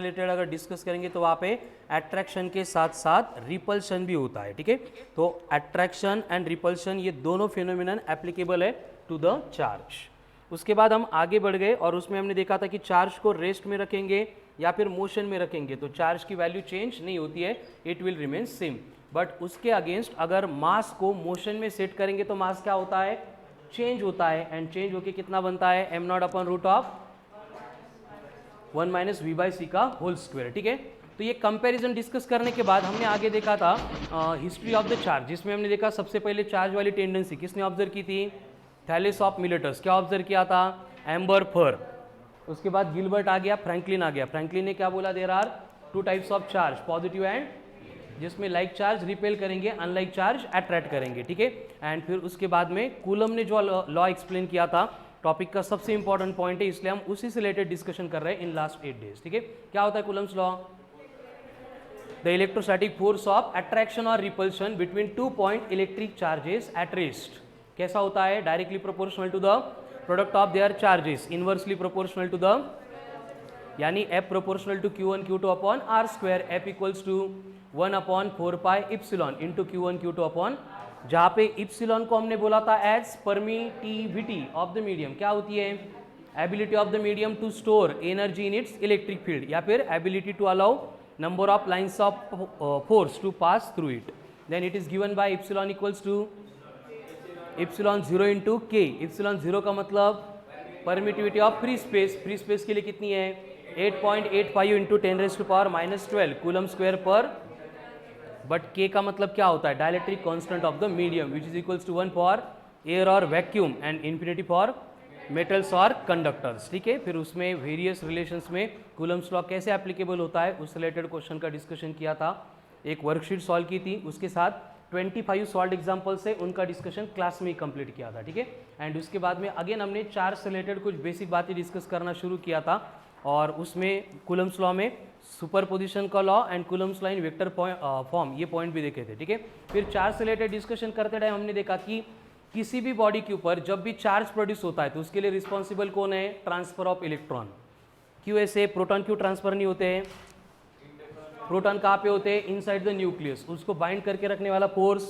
Related अगर discuss करेंगे तो वहाँ पे अट्रैक्शन के साथ साथ रिपल्शन भी होता है, ठीक है। तो अट्रैक्शन एंड रिपल्शन ये दोनों फिनोमिनन एप्लीकेबल है टू द चार्ज। उसके बाद हम आगे बढ़ गए और उसमें हमने देखा था कि चार्ज को रेस्ट में रखेंगे या फिर मोशन में रखेंगे तो चार्ज की वैल्यू चेंज नहीं होती है, it will remain same. But उसके अगेंस्ट अगर मास को मोशन में सेट करेंगे तो मास क्या होता है, चेंज होता है। एंड चेंज होके कितना बनता है, m not upon root of 1 minus v by c का होल स्क्वायर, ठीक है। तो ये कंपैरिजन डिस्कस करने के बाद हमने आगे देखा था हिस्ट्री ऑफ द चार्ज, जिसमें हमने देखा सबसे पहले चार्ज वाली टेंडेंसी किसने ऑब्जर्व की थी, थैलेस ऑफ मिलेटस। क्या ऑब्जर्व किया था, एम्बर फर। उसके बाद गिलबर्ट आ गया, फ्रैंकलिन आ गया। फ्रैंकलिन ने क्या बोला, there are two types of charge, positive and, जिसमें लाइक चार्ज रिपेल करेंगे, अनलाइक चार्ज अट्रैक्ट करेंगे, ठीक है। एंड फिर उसके बाद में कूलम ने जो लॉ एक्सप्लेन किया था, टॉपिक का सबसे इंपॉर्टेंट पॉइंट है, इसलिए हम उसी से रिलेटेड डिस्कशन कर रहे हैं इन लास्ट 8 डेज, ठीक है। क्या होता है Coulomb's law, the electrostatic force of attraction और repulsion between 2 point electric charges at rest. कैसा होता है, directly proportional to the product of their charges, inversely proportional to the, यानी F proportional to Q1 Q2 upon R square, F equals to 1 अपॉन 4 pi epsilon into Q1 Q2 upon, जहाँ पे epsilon को हमने बोला था as permittivity of the medium. क्या होती है, ability of the medium to store energy in its electric field, या फिर ability to allow number of lines of force to pass through it. Then it is given by epsilon equals to epsilon 0 into K. Epsilon 0 का मतलब permittivity of free space, free space के लिए कितनी है, 8.85 into 10⁻⁻12 coulomb square per. But K का मतलब क्या होता है, dielectric constant of the medium which is equals to 1 for air और vacuum and infinity for metals और कंडक्टर्स, ठीक है। फिर उसमें वेरियस रिलेशंस में कूलम्स लॉ कैसे एप्लीकेबल होता है उस रिलेटेड क्वेश्चन का डिस्कशन किया था, एक वर्कशीट सॉल्व की थी, उसके साथ 25 सॉल्व एग्जाम्पल से उनका डिस्कशन क्लास में ही कंप्लीट किया था, ठीक है। एंड उसके बाद में अगेन हमने चार्ज से रिलेटेड कुछ बेसिक बातें डिस्कस करना शुरू किया था, और उसमें कूलम्स लॉ में सुपरपोजिशन का law and Coulomb's law in vector form, ये पॉइंट भी देखे थे, ठीक है। फिर चार्ज से रिलेटेड डिस्कशन करते टाइम हमने देखा कि किसी भी बॉडी के ऊपर जब भी चार्ज प्रोड्यूस होता है तो उसके लिए रिस्पॉन्सिबल कौन है, ट्रांसफर ऑफ इलेक्ट्रॉन। क्यों ऐसे, प्रोटॉन क्यों ट्रांसफर नहीं होते हैं, प्रोटॉन कहाँ पे होते हैं, इनसाइड द न्यूक्लियस। उसको बाइंड करके रखने वाला फोर्स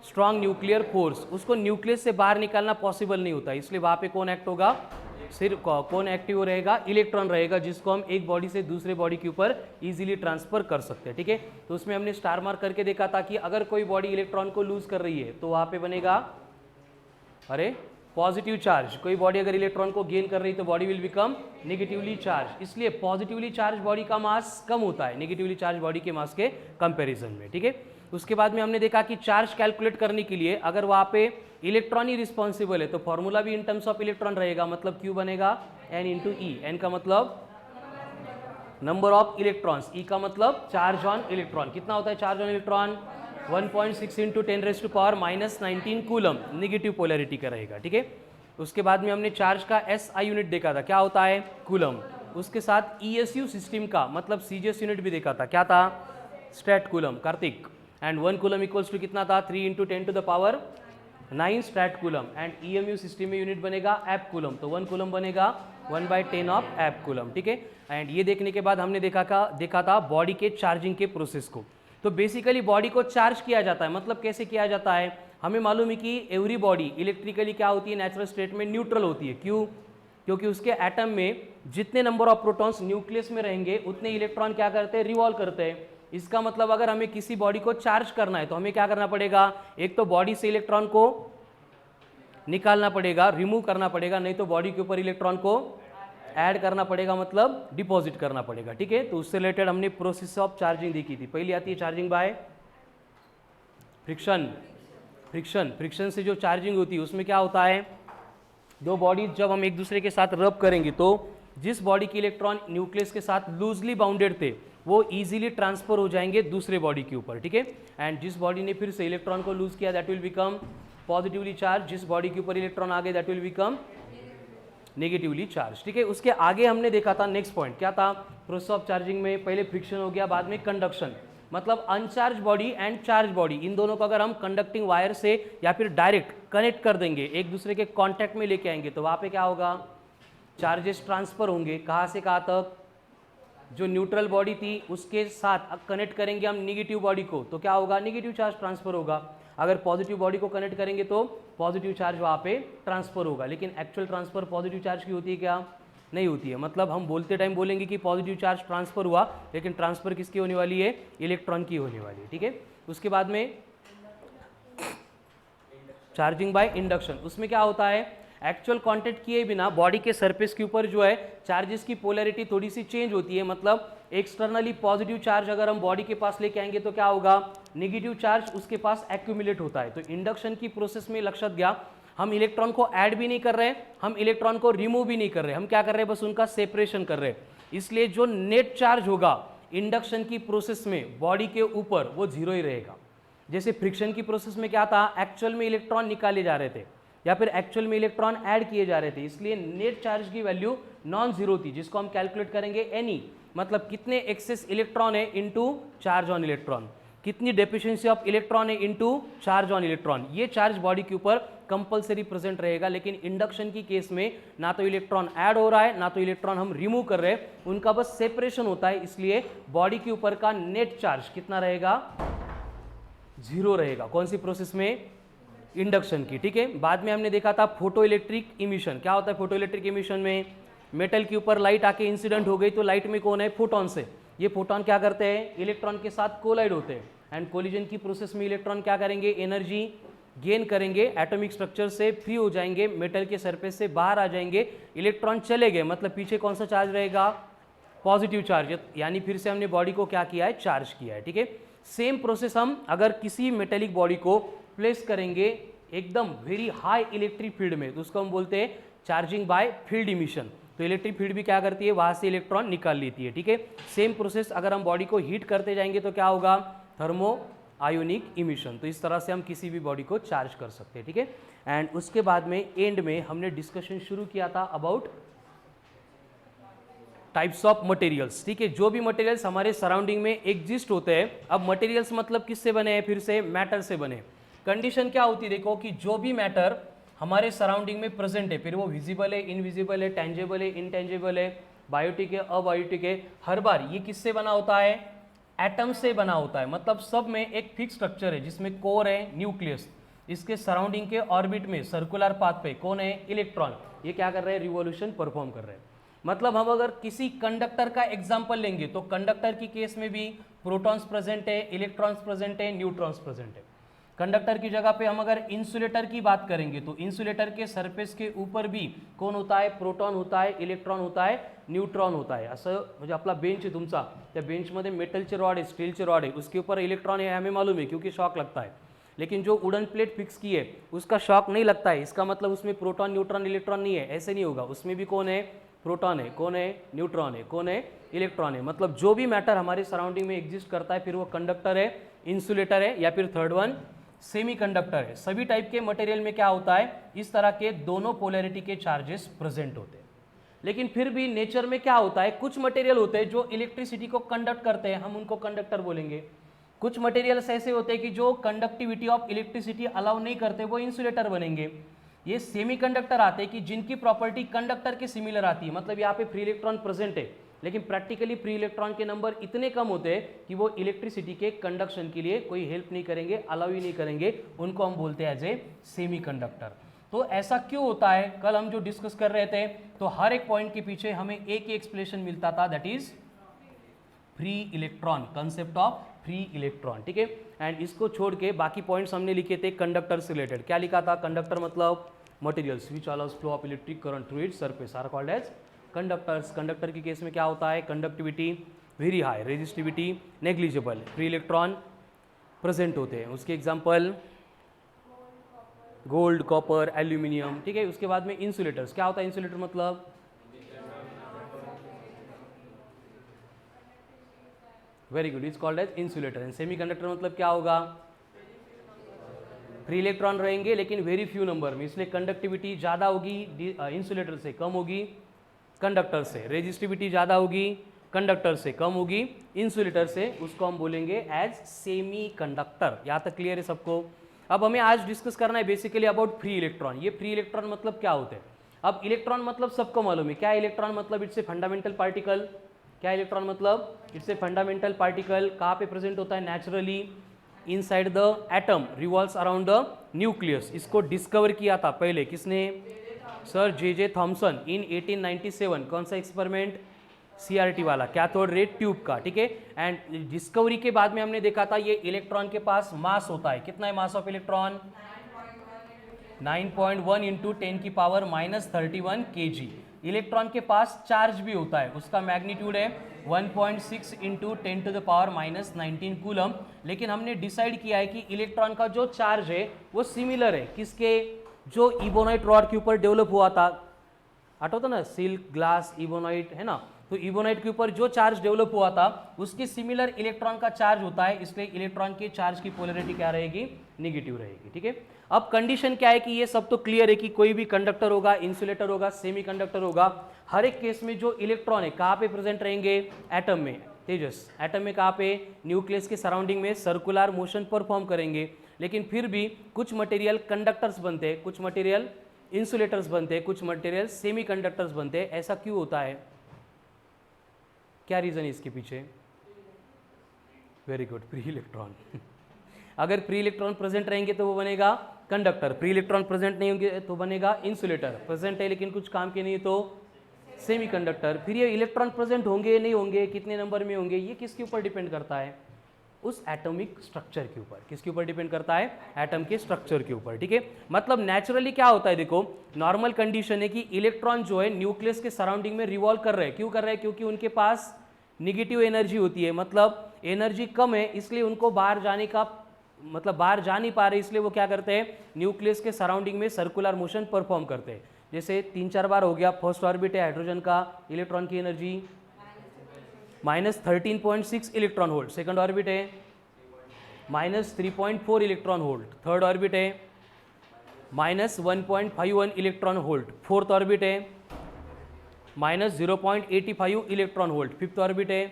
स्ट्रॉन्ग न्यूक्लियर फोर्स, उसको न्यूक्लियस से बाहर निकालना पॉसिबल नहीं होता, इसलिए वहाँ पे कौन एक्ट होगा, सिर्फ कौन एक्टिव रहेगा, इलेक्ट्रॉन रहेगा, जिसको हम एक बॉडी से दूसरे बॉडी के ऊपर इजीली ट्रांसफर कर सकते हैं, ठीक है। तो उसमें हमने स्टार मार्क करके देखा था कि अगर कोई बॉडी इलेक्ट्रॉन को लूज कर रही है तो वहाँ पे बनेगा, अरे पॉजिटिव चार्ज। कोई बॉडी अगर इलेक्ट्रॉन को गेन कर रही है तो body will become negatively charge, इसलिए पॉजिटिवली चार्ज बॉडी का मास कम होता है नेगेटिवली चार्ज बॉडी के मास के कंपैरिजन में, ठीक है। उसके बाद में हमने देखा कि चार्ज कैलकुलेट करने के लिए अगर वहाँ पे इलेक्ट्रॉन ही रिस्पॉन्सिबल है तो फॉर्मूला भी इन टर्म्स ऑफ इलेक्ट्रॉन रहेगा, मतलब Q बनेगा N इंटू ई। एन का मतलब नंबर ऑफ इलेक्ट्रॉन्स, ई का मतलब चार्ज ऑन इलेक्ट्रॉन। कितना होता है charge on electron, 1.6 into 10⁻⁻19 coulomb, negative polarity का रहेगा, ठीक है। उसके बाद में हमने चार्ज का SI यूनिट देखा था, क्या होता है, कूलम। उसके साथ ESU सिस्टम का मतलब CGS यूनिट भी देखा था, क्या था, stat coulomb, Kartik. And 1 coulomb equals to कितना था, 3 into 10⁻9 stat coulomb. And EMU system में यूनिट बनेगा एप कूलम, तो 1 कूलम बनेगा 1/10 ऑफ एप कूलम, ठीक है। एंड ये देखने के बाद हमने देखा था बॉडी के चार्जिंग के प्रोसेस को। तो बेसिकली बॉडी को चार्ज किया जाता है, मतलब कैसे किया जाता है, हमें मालूम है कि एवरी बॉडी इलेक्ट्रिकली क्या होती है, नेचुरल स्टेट में न्यूट्रल होती है। क्यों, क्योंकि उसके एटम में जितने नंबर ऑफ प्रोटॉन्स न्यूक्लियस में रहेंगे उतने इलेक्ट्रॉन क्या करते हैं, रिवॉल्व करते हैं। इसका मतलब अगर हमें किसी बॉडी को चार्ज करना है तो हमें क्या करना पड़ेगा, एक तो बॉडी से इलेक्ट्रॉन को निकालना पड़ेगा, रिमूव करना पड़ेगा, नहीं तो बॉडी के ऊपर इलेक्ट्रॉन को ऐड करना पड़ेगा, मतलब डिपॉजिट करना पड़ेगा, ठीक है। तो उससे रिलेटेड हमने प्रोसेस ऑफ चार्जिंग देखी थी। पहली आती है चार्जिंग बाय फ्रिक्शन। फ्रिक्शन से जो चार्जिंग होती है उसमें क्या होता है, दो बॉडी जब हम एक दूसरे के साथ रब करेंगे तो जिस बॉडी के इलेक्ट्रॉन न्यूक्लियस के साथ लूजली बाउंडेड थे वो इजीली ट्रांसफर हो जाएंगे दूसरे बॉडी के ऊपर, ठीक है। एंड जिस बॉडी ने फिर से इलेक्ट्रॉन को लूज किया that will become positively charge, जिस बॉडी के ऊपर इलेक्ट्रॉन आ गए that will become negatively charge, ठीक है। उसके आगे हमने देखा था नेक्स्ट पॉइंट क्या था, प्रोसेस ऑफ चार्जिंग में पहले फ्रिक्शन हो गया, बाद में कंडक्शन, मतलब uncharge body and charge body, इन दोनों को अगर हम कंडक्टिंग वायर से या फिर डायरेक्ट कनेक्ट कर देंगे, एक दूसरे के कॉन्टैक्ट में लेके आएंगे तो वहाँ पे क्या होगा, चार्जेस ट्रांसफर होंगे, कहाँ से कहाँ तक, जो न्यूट्रल बॉडी थी उसके साथ कनेक्ट करेंगे हम निगेटिव बॉडी को, तो क्या होगा, निगेटिव चार्ज ट्रांसफर होगा। अगर पॉजिटिव बॉडी को कनेक्ट करेंगे तो पॉजिटिव चार्ज वहाँ पे ट्रांसफर होगा। लेकिन एक्चुअल ट्रांसफर पॉजिटिव चार्ज की होती है क्या, नहीं होती है। मतलब हम बोलते टाइम बोलेंगे कि पॉजिटिव चार्ज ट्रांसफर हुआ, लेकिन ट्रांसफर किसकी होने वाली है, इलेक्ट्रॉन की होने वाली है, ठीक है। उसके बाद में चार्जिंग बाय इंडक्शन, उसमें क्या होता है, एक्चुअल कांटेक्ट किए बिना बॉडी के सरफेस के ऊपर जो है चार्जेस की पोलैरिटी थोड़ी सी चेंज होती है। मतलब एक्सटर्नली पॉजिटिव चार्ज अगर हम बॉडी के पास लेके आएंगे तो क्या होगा, नेगेटिव चार्ज उसके पास एक्यूमुलेट होता है। तो इंडक्शन की प्रोसेस में लक्षात गया, हम इलेक्ट्रॉन को ऐड भी नहीं कर रहे, हम इलेक्ट्रॉन को रिमूव भी नहीं कर रहे, हम क्या कर रहे हैं, बस उनका सेपरेशन कर रहे हैं। इसलिए जो नेट चार्ज होगा इंडक्शन की प्रोसेस में बॉडी के ऊपर वो जीरो ही रहेगा। जैसे फ्रिक्शन की प्रोसेस में क्या था, एक्चुअल में इलेक्ट्रॉन निकाले जा रहे थे या फिर एक्चुअल में इलेक्ट्रॉन ऐड किए जा रहे थे, इसलिए नेट चार्ज की वैल्यू नॉन जीरो थी, जिसको हम कैलकुलेट करेंगे एनी, मतलब कितने एक्सेस इलेक्ट्रॉन है इनटू चार्ज ऑन इलेक्ट्रॉन, कितनी डेफिशिएंसी ऑफ इलेक्ट्रॉन है इनटू चार्ज ऑन इलेक्ट्रॉन। ये चार्ज बॉडी के ऊपर कंपलसरी प्रेजेंट रहेगा। लेकिन इंडक्शन की केस में ना तो इलेक्ट्रॉन ऐड हो रहा है ना तो इलेक्ट्रॉन हम रिमूव कर रहे हैं, उनका बस सेपरेशन होता है। इसलिए बॉडी के ऊपर का नेट चार्ज कितना रहेगा, जीरो रहेगा। कौन सी प्रोसेस में, इंडक्शन की, ठीक है। बाद में हमने देखा था फोटो इलेक्ट्रिक इमिशन, क्या होता है फोटो इलेक्ट्रिक इमिशन में, मेटल के ऊपर लाइट आके इंसिडेंट हो गई तो लाइट में कौन है, फोटॉन से, ये फोटॉन क्या करते हैं, इलेक्ट्रॉन के साथ कोलाइड होते हैं एंड कोलिजन की प्रोसेस में इलेक्ट्रॉन क्या करेंगे, एनर्जी गेन करेंगे, एटॉमिक स्ट्रक्चर से फ्री हो जाएंगे, मेटल के सरफेस से बाहर आ जाएंगे, इलेक्ट्रॉन चले गए, मतलब पीछे कौन सा चार्ज रहेगा, पॉजिटिव चार्ज, यानी फिर से हमने बॉडी को क्या किया है, चार्ज किया है, ठीक है। सेम प्रोसेस हम अगर किसी मेटेलिक बॉडी को प्लेस करेंगे एकदम वेरी हाई इलेक्ट्रिक फील्ड में, तो उसको हम बोलते हैं चार्जिंग बाय फील्ड इमिशन। तो इलेक्ट्रिक फील्ड भी क्या करती है, वहां से इलेक्ट्रॉन निकाल लेती है, ठीक है। सेम प्रोसेस अगर हम बॉडी को हीट करते जाएंगे तो क्या होगा, थर्मो आयोनिक इमिशन। तो इस तरह से हम किसी भी बॉडी को चार्ज कर सकते हैं, ठीक है। एंड उसके बाद में एंड में हमने डिस्कशन शुरू किया था अबाउट टाइप्स ऑफ मटेरियल्स, ठीक है। जो भी मटेरियल्स हमारे सराउंडिंग में एग्जिस्ट होते हैं, अब मटेरियल्स मतलब किससे बने हैं, फिर से मैटर से बने। कंडीशन क्या होती है, देखो कि जो भी मैटर हमारे सराउंडिंग में प्रेजेंट है, फिर वो विजिबल है, इनविजिबल है, टेंजेबल है, इनटेंजेबल है, बायोटिक है, अबायोटिक है, हर बार ये किससे बना होता है, एटम से बना होता है। मतलब सब में एक फिक्स स्ट्रक्चर है जिसमें कोर है, न्यूक्लियस, इसके सराउंडिंग के ऑर्बिट में सर्कुलर पाथ पे कौन है, इलेक्ट्रॉन, ये क्या कर रहे हैं, रिवॉल्यूशन परफॉर्म कर रहे हैं। मतलब हम अगर किसी कंडक्टर का एग्जाम्पल लेंगे तो कंडक्टर की केस में भी प्रोटॉन्स प्रेजेंट है, इलेक्ट्रॉन्स प्रेजेंट है, न्यूट्रॉन्स प्रेजेंट है। कंडक्टर की जगह पे हम अगर इंसुलेटर की बात करेंगे तो इंसुलेटर के सरफेस के ऊपर भी कौन होता है, प्रोटॉन होता है, इलेक्ट्रॉन होता है, न्यूट्रॉन होता है। असं म्हणजे आपला बेंच आहे तुमचा, त्या बेंचमध्ये मेटलचे रॉड आहे, स्टीलचे रॉड है, उसके ऊपर इलेक्ट्रॉन है, हमें मालूम है क्योंकि शॉक लगता है। लेकिन जो वुडन प्लेट फिक्स की है उसका शॉक नहीं लगता है, इसका मतलब उसमें प्रोटॉन न्यूट्रॉन इलेक्ट्रॉन नहीं है, ऐसे नहीं होगा। उसमें भी कौन है, प्रोटॉन है, कौन है, न्यूट्रॉन है, कौन है, इलेक्ट्रॉन है। मतलब जो भी मैटर हमारे सराउंडिंग में एग्जिस्ट करता है, फिर वो कंडक्टर है, इंसुलेटर है, या फिर थर्ड वन सेमी कंडक्टर है। सभी टाइप के मटेरियल में क्या होता है, इस तरह के दोनों पोलैरिटी के चार्जेस प्रेजेंट होते हैं। लेकिन फिर भी नेचर में क्या होता है, कुछ मटेरियल होते हैं जो इलेक्ट्रिसिटी को कंडक्ट करते हैं, हम उनको कंडक्टर बोलेंगे। कुछ मटेरियल्स ऐसे होते हैं कि जो कंडक्टिविटी ऑफ इलेक्ट्रिसिटी अलाउ नहीं करते, वो इंसुलेटर बनेंगे। ये सेमी कंडक्टर आते हैं कि जिनकी प्रॉपर्टी कंडक्टर के सिमिलर आती है, मतलब यहाँ पे फ्री इलेक्ट्रॉन प्रेजेंट है, लेकिन प्रैक्टिकली फ्री इलेक्ट्रॉन के नंबर इतने कम होते हैं कि वो इलेक्ट्रिसिटी के कंडक्शन के लिए कोई हेल्प नहीं करेंगे, अलाउ ही नहीं करेंगे, उनको हम बोलते हैं एज ए सेमी कंडक्टर। तो ऐसा क्यों होता है, कल हम जो डिस्कस कर रहे थे, तो हर एक पॉइंट के पीछे हमें एक ही एक्सप्लेनेशन मिलता था, that is free electron, concept of free electron, ठीक है। एंड इसको छोड़ के बाकी पॉइंट्स हमने लिखे थे कंडक्टर से रिलेटेड। क्या लिखा था, कंडक्टर मतलब materials which allows flow of electric current through its surface are called as conductors. Conductor की केस में क्या होता है, conductivity very high, resistivity negligible, free electron present होते हैं। उसके एग्जांपल गोल्ड, कॉपर, एल्यूमिनियम, ठीक है। उसके बाद में इंसुलेटर्स, क्या होता है इंसुलेटर मतलब, very good, is called as insulator. And semi conductor मतलब क्या होगा, फ्री इलेक्ट्रॉन रहेंगे लेकिन वेरी फ्यू नंबर में, इसलिए कंडक्टिविटी ज़्यादा होगी इंसुलेटर से, कम होगी कंडक्टर से, रेजिस्टिविटी ज़्यादा होगी कंडक्टर से, कम होगी इंसुलेटर से, उसको हम बोलेंगे एज सेमी कंडक्टर। यहाँ तक क्लियर है सबको। अब हमें आज डिस्कस करना है बेसिकली अबाउट फ्री इलेक्ट्रॉन। ये फ्री इलेक्ट्रॉन मतलब क्या होते हैं। अब इलेक्ट्रॉन मतलब सबको मालूम है, क्या इलेक्ट्रॉन मतलब, इट्स ए फंडामेंटल पार्टिकल, क्या इलेक्ट्रॉन मतलब? It's a fundamental particle. कहाँ पे प्रेजेंट होता है? Naturally inside the atom, revolves around the nucleus. इसको डिस्कवर किया था पहले किसने? सर जे थॉमसन इन 1897। कौन सा एक्सपेरिमेंट? CRT वाला, कैथोड रे ट्यूब का, ठीक है। एंड डिस्कवरी के बाद में हमने देखा था ये इलेक्ट्रॉन के पास मास होता है। कितना है mass of electron? 9.1 into 10⁻³ kg। Electron के पास चार्ज भी होता है, उसका मैग्नीट्यूड है 1.6 इंटू 10⁻19 कूलम। लेकिन हमने डिसाइड किया है कि इलेक्ट्रॉन का जो चार्ज है वो सिमिलर है किसके? जो इबोनाइट रॉड के ऊपर डेवलप हुआ था, हटाओ ना, सिल्क, ग्लास, इबोनाइट, है ना। तो इबोनाइट के ऊपर जो चार्ज डेवलप हुआ था उसके सिमिलर इलेक्ट्रॉन का चार्ज होता है, इसलिए इलेक्ट्रॉन के चार्ज की पोलैरिटी क्या रहेगी? नेगेटिव रहेगी, ठीक है। अब कंडीशन क्या है कि ये सब तो क्लियर है कि कोई भी कंडक्टर होगा, इंसुलेटर होगा, सेमीकंडक्टर होगा, हर एक केस में जो इलेक्ट्रॉन है कहाँ पे प्रेजेंट रहेंगे? एटम में। तेजस, एटम में कहाँ पे? न्यूक्लियस के सराउंडिंग में सर्कुलर मोशन परफॉर्म करेंगे। लेकिन फिर भी कुछ मटेरियल कंडक्टर्स बनते हैं, कुछ मटेरियल इंसुलेटर्स बनते हैं, कुछ मटेरियल सेमीकंडक्टर्स बनते हैं। ऐसा क्यों होता है? क्या रीजन है इसके पीछे? Very good, free electron. अगर फ्री इलेक्ट्रॉन प्रेजेंट रहेंगे तो वो बनेगा कंडक्टर, फ्री इलेक्ट्रॉन प्रेजेंट नहीं होंगे तो बनेगा इंसुलेटर। प्रेजेंट है लेकिन कुछ काम के नहीं तो सेमीकंडक्टर। फिर ये इलेक्ट्रॉन प्रेजेंट होंगे नहीं होंगे, कितने नंबर में होंगे, ये किसके ऊपर डिपेंड करता है? उस एटॉमिक स्ट्रक्चर के ऊपर। किसके ऊपर डिपेंड करता है? एटम के स्ट्रक्चर के ऊपर, ठीक है। मतलब नेचुरली क्या होता है, देखो नॉर्मल कंडीशन है कि इलेक्ट्रॉन जो है न्यूक्लियस के सराउंडिंग में रिवॉल्व कर रहे हैं। क्यों कर रहे हैं? क्योंकि उनके पास निगेटिव एनर्जी होती है, मतलब एनर्जी कम है, इसलिए उनको बाहर जाने का मतलब बाहर जा नहीं पा रहे, इसलिए वो क्या करते हैं? न्यूक्लियस के सराउंडिंग में सर्कुलर मोशन परफॉर्म करते हैं। जैसे 3-4 बार हो गया। फर्स्ट ऑर्बिट है हाइड्रोजन का, इलेक्ट्रॉन की energy -13.6 electron volt. Second orbit है -3.4 इलेक्ट्रॉन वोल्ट। थर्ड ऑर्बिट है -1.51 इलेक्ट्रॉन वोल्ट। फोर्थ ऑर्बिट है -0.85 इलेक्ट्रॉन वोल्ट। फिफ्थ ऑर्बिट है